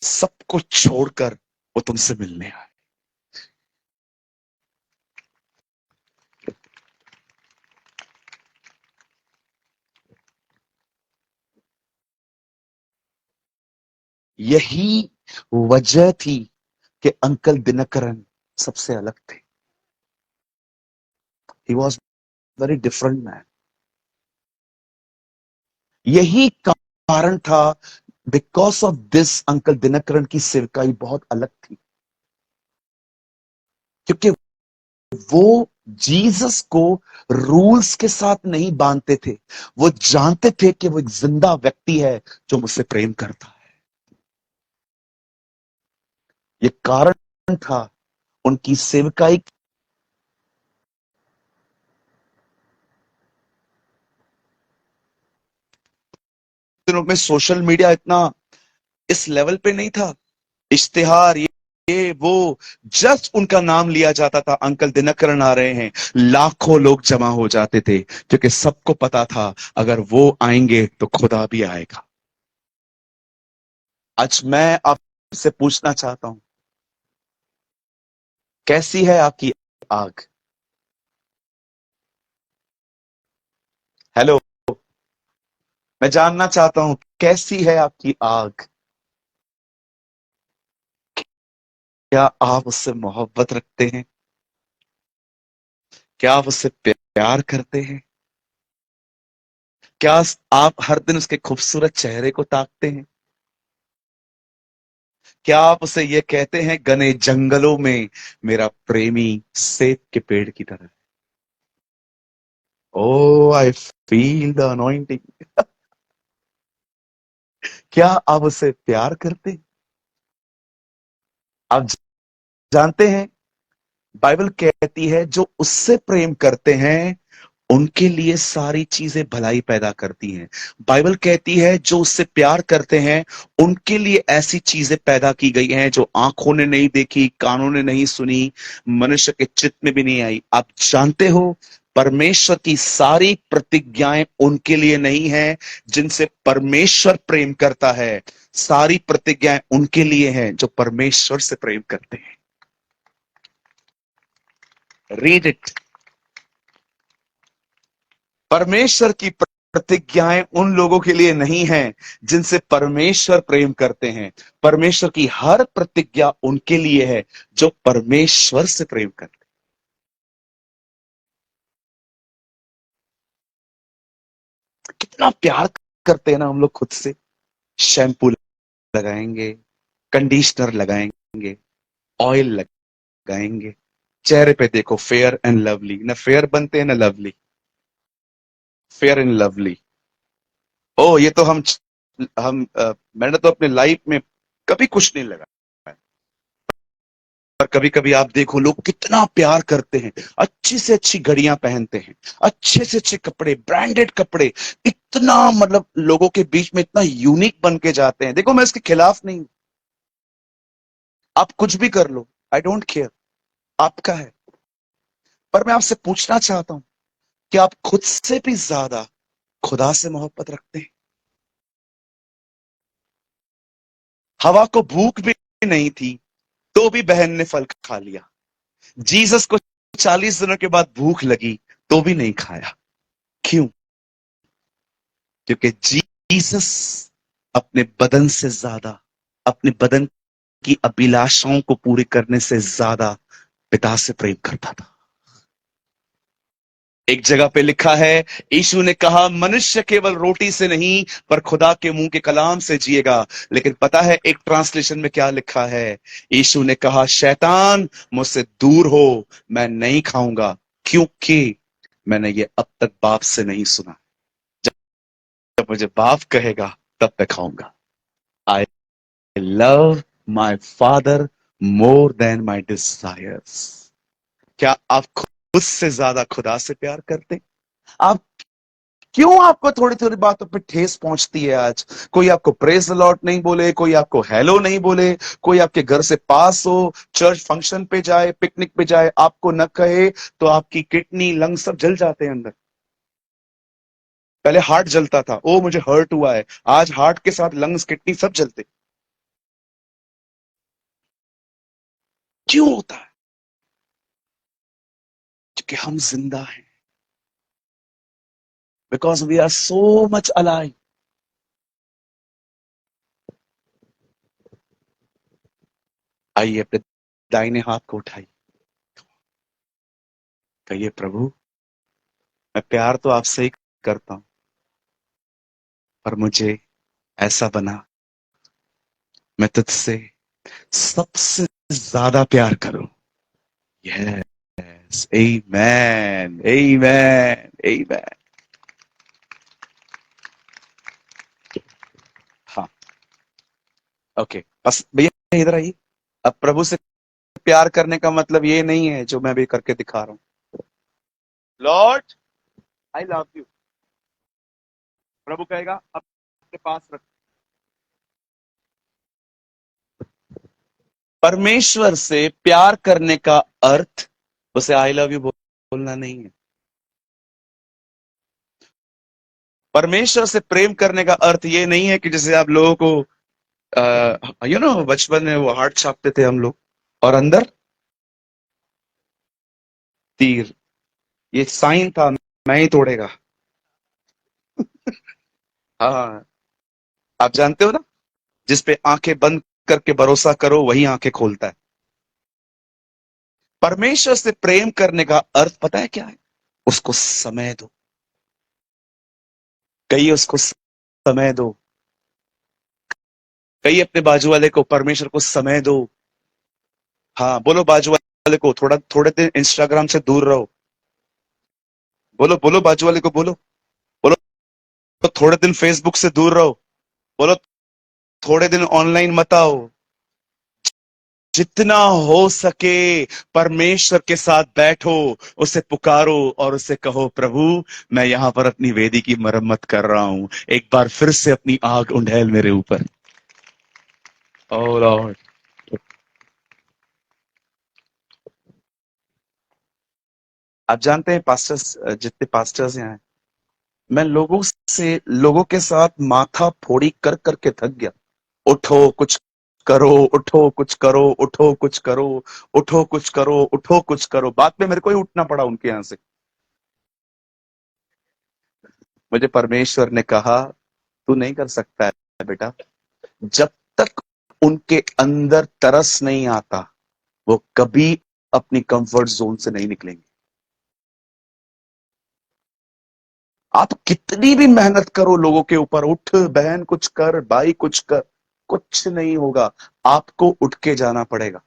सब कुछ छोड़कर वो तुमसे मिलने आए। यही वजह थी कि अंकल दिनकरन सबसे अलग थे। He was very different man. यही कारण था, because of this uncle Dinakaran की सेवकाई बहुत अलग थी, क्योंकि वो जीसस को रूल्स के साथ नहीं बांधते थे। वो जानते थे कि वो एक जिंदा व्यक्ति है जो मुझसे प्रेम करता है। ये कारण था उनकी सेवकाई। दिनों में सोशल मीडिया इतना इस लेवल पे नहीं था। इश्तिहार, ये वो, जस्ट उनका नाम लिया जाता था, अंकल दिनकरन आ रहे हैं, लाखों लोग जमा हो जाते थे, क्योंकि सबको पता था अगर वो आएंगे तो खुदा भी आएगा। आज मैं आपसे पूछना चाहता हूं, कैसी है आपकी आग? हेलो, मैं जानना चाहता हूं, कैसी है आपकी आग? क्या आप उससे मोहब्बत रखते हैं? क्या आप उससे प्यार करते हैं? क्या आप हर दिन उसके खूबसूरत चेहरे को ताकते हैं? क्या आप उसे ये कहते हैं, घने जंगलों में मेरा प्रेमी सेब के पेड़ की तरह? ओ, आई फील द अनॉइंटिंग। क्या आप उसे प्यार करते हैं? आप जानते हैं, बाइबल कहती है जो उससे प्रेम करते हैं उनके लिए सारी चीजें भलाई पैदा करती हैं। बाइबल कहती है जो उससे प्यार करते हैं उनके लिए ऐसी चीजें पैदा की गई हैं जो आंखों ने नहीं देखी, कानों ने नहीं सुनी, मनुष्य के चित्त में भी नहीं आई। आप जानते हो, परमेश्वर की सारी प्रतिज्ञाएं उनके लिए नहीं है जिनसे परमेश्वर प्रेम करता है। सारी प्रतिज्ञाएं उनके लिए हैं जो परमेश्वर से प्रेम करते हैं। Read it. परमेश्वर की प्रतिज्ञाएं उन लोगों के लिए नहीं हैं जिनसे परमेश्वर प्रेम करते हैं। परमेश्वर की हर प्रतिज्ञा उनके लिए है जो परमेश्वर से प्रेम करते हैं। कितना प्यार करते हैं ना हम लोग खुद से। शैम्पू लगाएंगे, कंडीशनर लगाएंगे, ऑयल लगाएंगे, चेहरे पे देखो फेयर एंड लवली, ना फेयर बनते हैं ना लवली, फेयर एंड लवली। ओ, ये तो मैंने तो अपने लाइफ में कभी कुछ नहीं लगा। पर कभी कभी आप देखो लोग कितना प्यार करते हैं, अच्छी से अच्छी घड़ियां पहनते हैं, अच्छे से अच्छे कपड़े, ब्रांडेड कपड़े, इतना मतलब लोगों के बीच में इतना यूनिक बन के जाते हैं। देखो, मैं इसके खिलाफ नहीं हूं, आप कुछ भी कर लो, आई डोंट केयर, आपका है। पर मैं आपसे पूछना चाहता हूं कि आप खुद से भी ज्यादा खुदा से मोहब्बत रखते हैं? हवा को भूख भी नहीं थी, तो भी बहन ने फल खा लिया। जीसस को 40 दिनों के बाद भूख लगी, तो भी नहीं खाया। क्यों? क्योंकि जीसस अपने बदन से ज्यादा, अपने बदन की अभिलाषाओं को पूरी करने से ज्यादा पिता से प्रेम करता था। एक जगह पे लिखा है, यीशु ने कहा मनुष्य केवल रोटी से नहीं पर खुदा के मुंह के कलाम से जिएगा। लेकिन पता है एक ट्रांसलेशन में क्या लिखा है? यीशु ने कहा शैतान मुझसे दूर हो, मैं नहीं खाऊंगा, क्योंकि मैंने ये अब तक बाप से नहीं सुना। जब मुझे बाप कहेगा तब मैं खाऊंगा। I love my father more than my desires. क्या आप खुद से ज्यादा खुदा से प्यार करते हैं? आप क्यों, आपको थोड़ी थोड़ी बातों पे ठेस पहुंचती है? आज कोई आपको प्रेज द लॉर्ड नहीं बोले, कोई आपको हेलो नहीं बोले, कोई आपके घर से पास हो, चर्च फंक्शन पे जाए, पिकनिक पे जाए, आपको न कहे तो आपकी किडनी लंग सब जल जाते हैं अंदर। पहले हार्ट जलता था, ओ मुझे हर्ट हुआ है, आज हार्ट के साथ लंग्स किडनी सब जलते। क्यों होता है? क्योंकि हम जिंदा हैं, because we are so much alive. आइए अपने दाहिने हाथ को उठाइए, कहिए प्रभु मैं प्यार तो आपसे ही करता हूं, पर मुझे ऐसा बना मैं तुझसे सबसे ज्यादा प्यार करूं। यस, आमेन, आमेन, आमेन। हाँ, ओके, बस भैया इधर आइए। अब प्रभु से प्यार करने का मतलब ये नहीं है जो मैं भी करके दिखा रहा हूं। लॉर्ड आई लव यू, प्रभु कहेगा अपने पास रख। परमेश्वर से प्यार करने का अर्थ उसे आई लव यू बोलना नहीं है। परमेश्वर से प्रेम करने का अर्थ ये नहीं है कि जैसे आप लोगों को बचपन में वो हार्ट छापते थे हम लोग और अंदर तीर, ये साइन था, मैं ही तोड़ेगा। हाँ, आप जानते हो ना, जिसपे आंखें बंद करके भरोसा करो वही आंखें खोलता है। परमेश्वर से प्रेम करने का अर्थ पता है क्या है? उसको समय दो। कहिए उसको समय दो। कहिए अपने बाजू वाले को परमेश्वर को समय दो। हाँ, बोलो बाजू वाले को थोड़ा थोड़े दिन इंस्टाग्राम से दूर रहो। बोलो बोलो बाजू वाले को, बोलो बोलो थोड़े दिन फेसबुक से दूर रहो। बोलो थोड़े दिन ऑनलाइन मत आओ। जितना हो सके परमेश्वर के साथ बैठो, उसे पुकारो और उसे कहो प्रभु मैं यहां पर अपनी वेदी की मरम्मत कर रहा हूं, एक बार फिर से अपनी आग उंडेल मेरे ऊपर। ओ लॉर्ड, आप जानते हैं पास्टर्स, जितने पास्टर्स यहाँ हैं, मैं लोगों के साथ माथा फोड़ी कर करके थक गया। उठो कुछ करो, उठो कुछ करो, उठो कुछ करो, उठो कुछ करो, उठो कुछ करो, बाद में मेरे को ही उठना पड़ा उनके यहां से। मुझे परमेश्वर ने कहा तू नहीं कर सकता है बेटा, जब तक उनके अंदर तरस नहीं आता वो कभी अपनी कंफर्ट जोन से नहीं निकलेंगे। आप कितनी भी मेहनत करो लोगों के ऊपर, उठ बहन कुछ कर, भाई कुछ कर, कुछ नहीं होगा। आपको उठ के जाना पड़ेगा।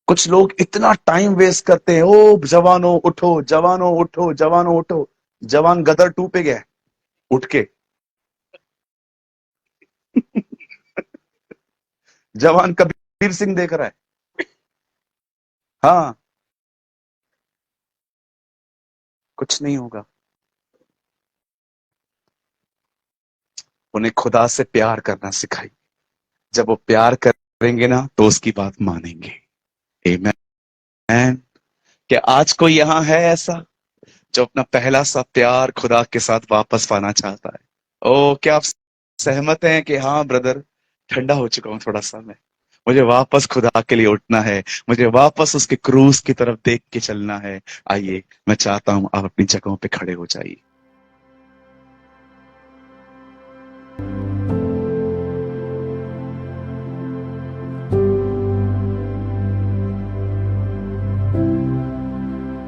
कुछ लोग इतना टाइम वेस्ट करते हैं, ओ जवानों उठो, जवानों उठो, जवानों उठो। जवान गदर टू पे गया उठ के। जवान कबीर सिंह देख रहा है। हाँ, कुछ नहीं होगा। उन्हें खुदा से प्यार करना सिखाई। जब वो प्यार करेंगे ना तो उसकी बात मानेंगे। आमीन। क्या आज कोई यहां है ऐसा जो अपना पहला सा प्यार खुदा के साथ वापस पाना चाहता है? ओ, क्या आप सहमत हैं कि हाँ ब्रदर, ठंडा हो चुका हूं थोड़ा सा मैं, मुझे वापस खुदा के लिए उठना है, मुझे वापस उसके क्रूस की तरफ देख के चलना है। आइए, मैं चाहता हूं आप अपनी जगहों पे खड़े हो जाइए।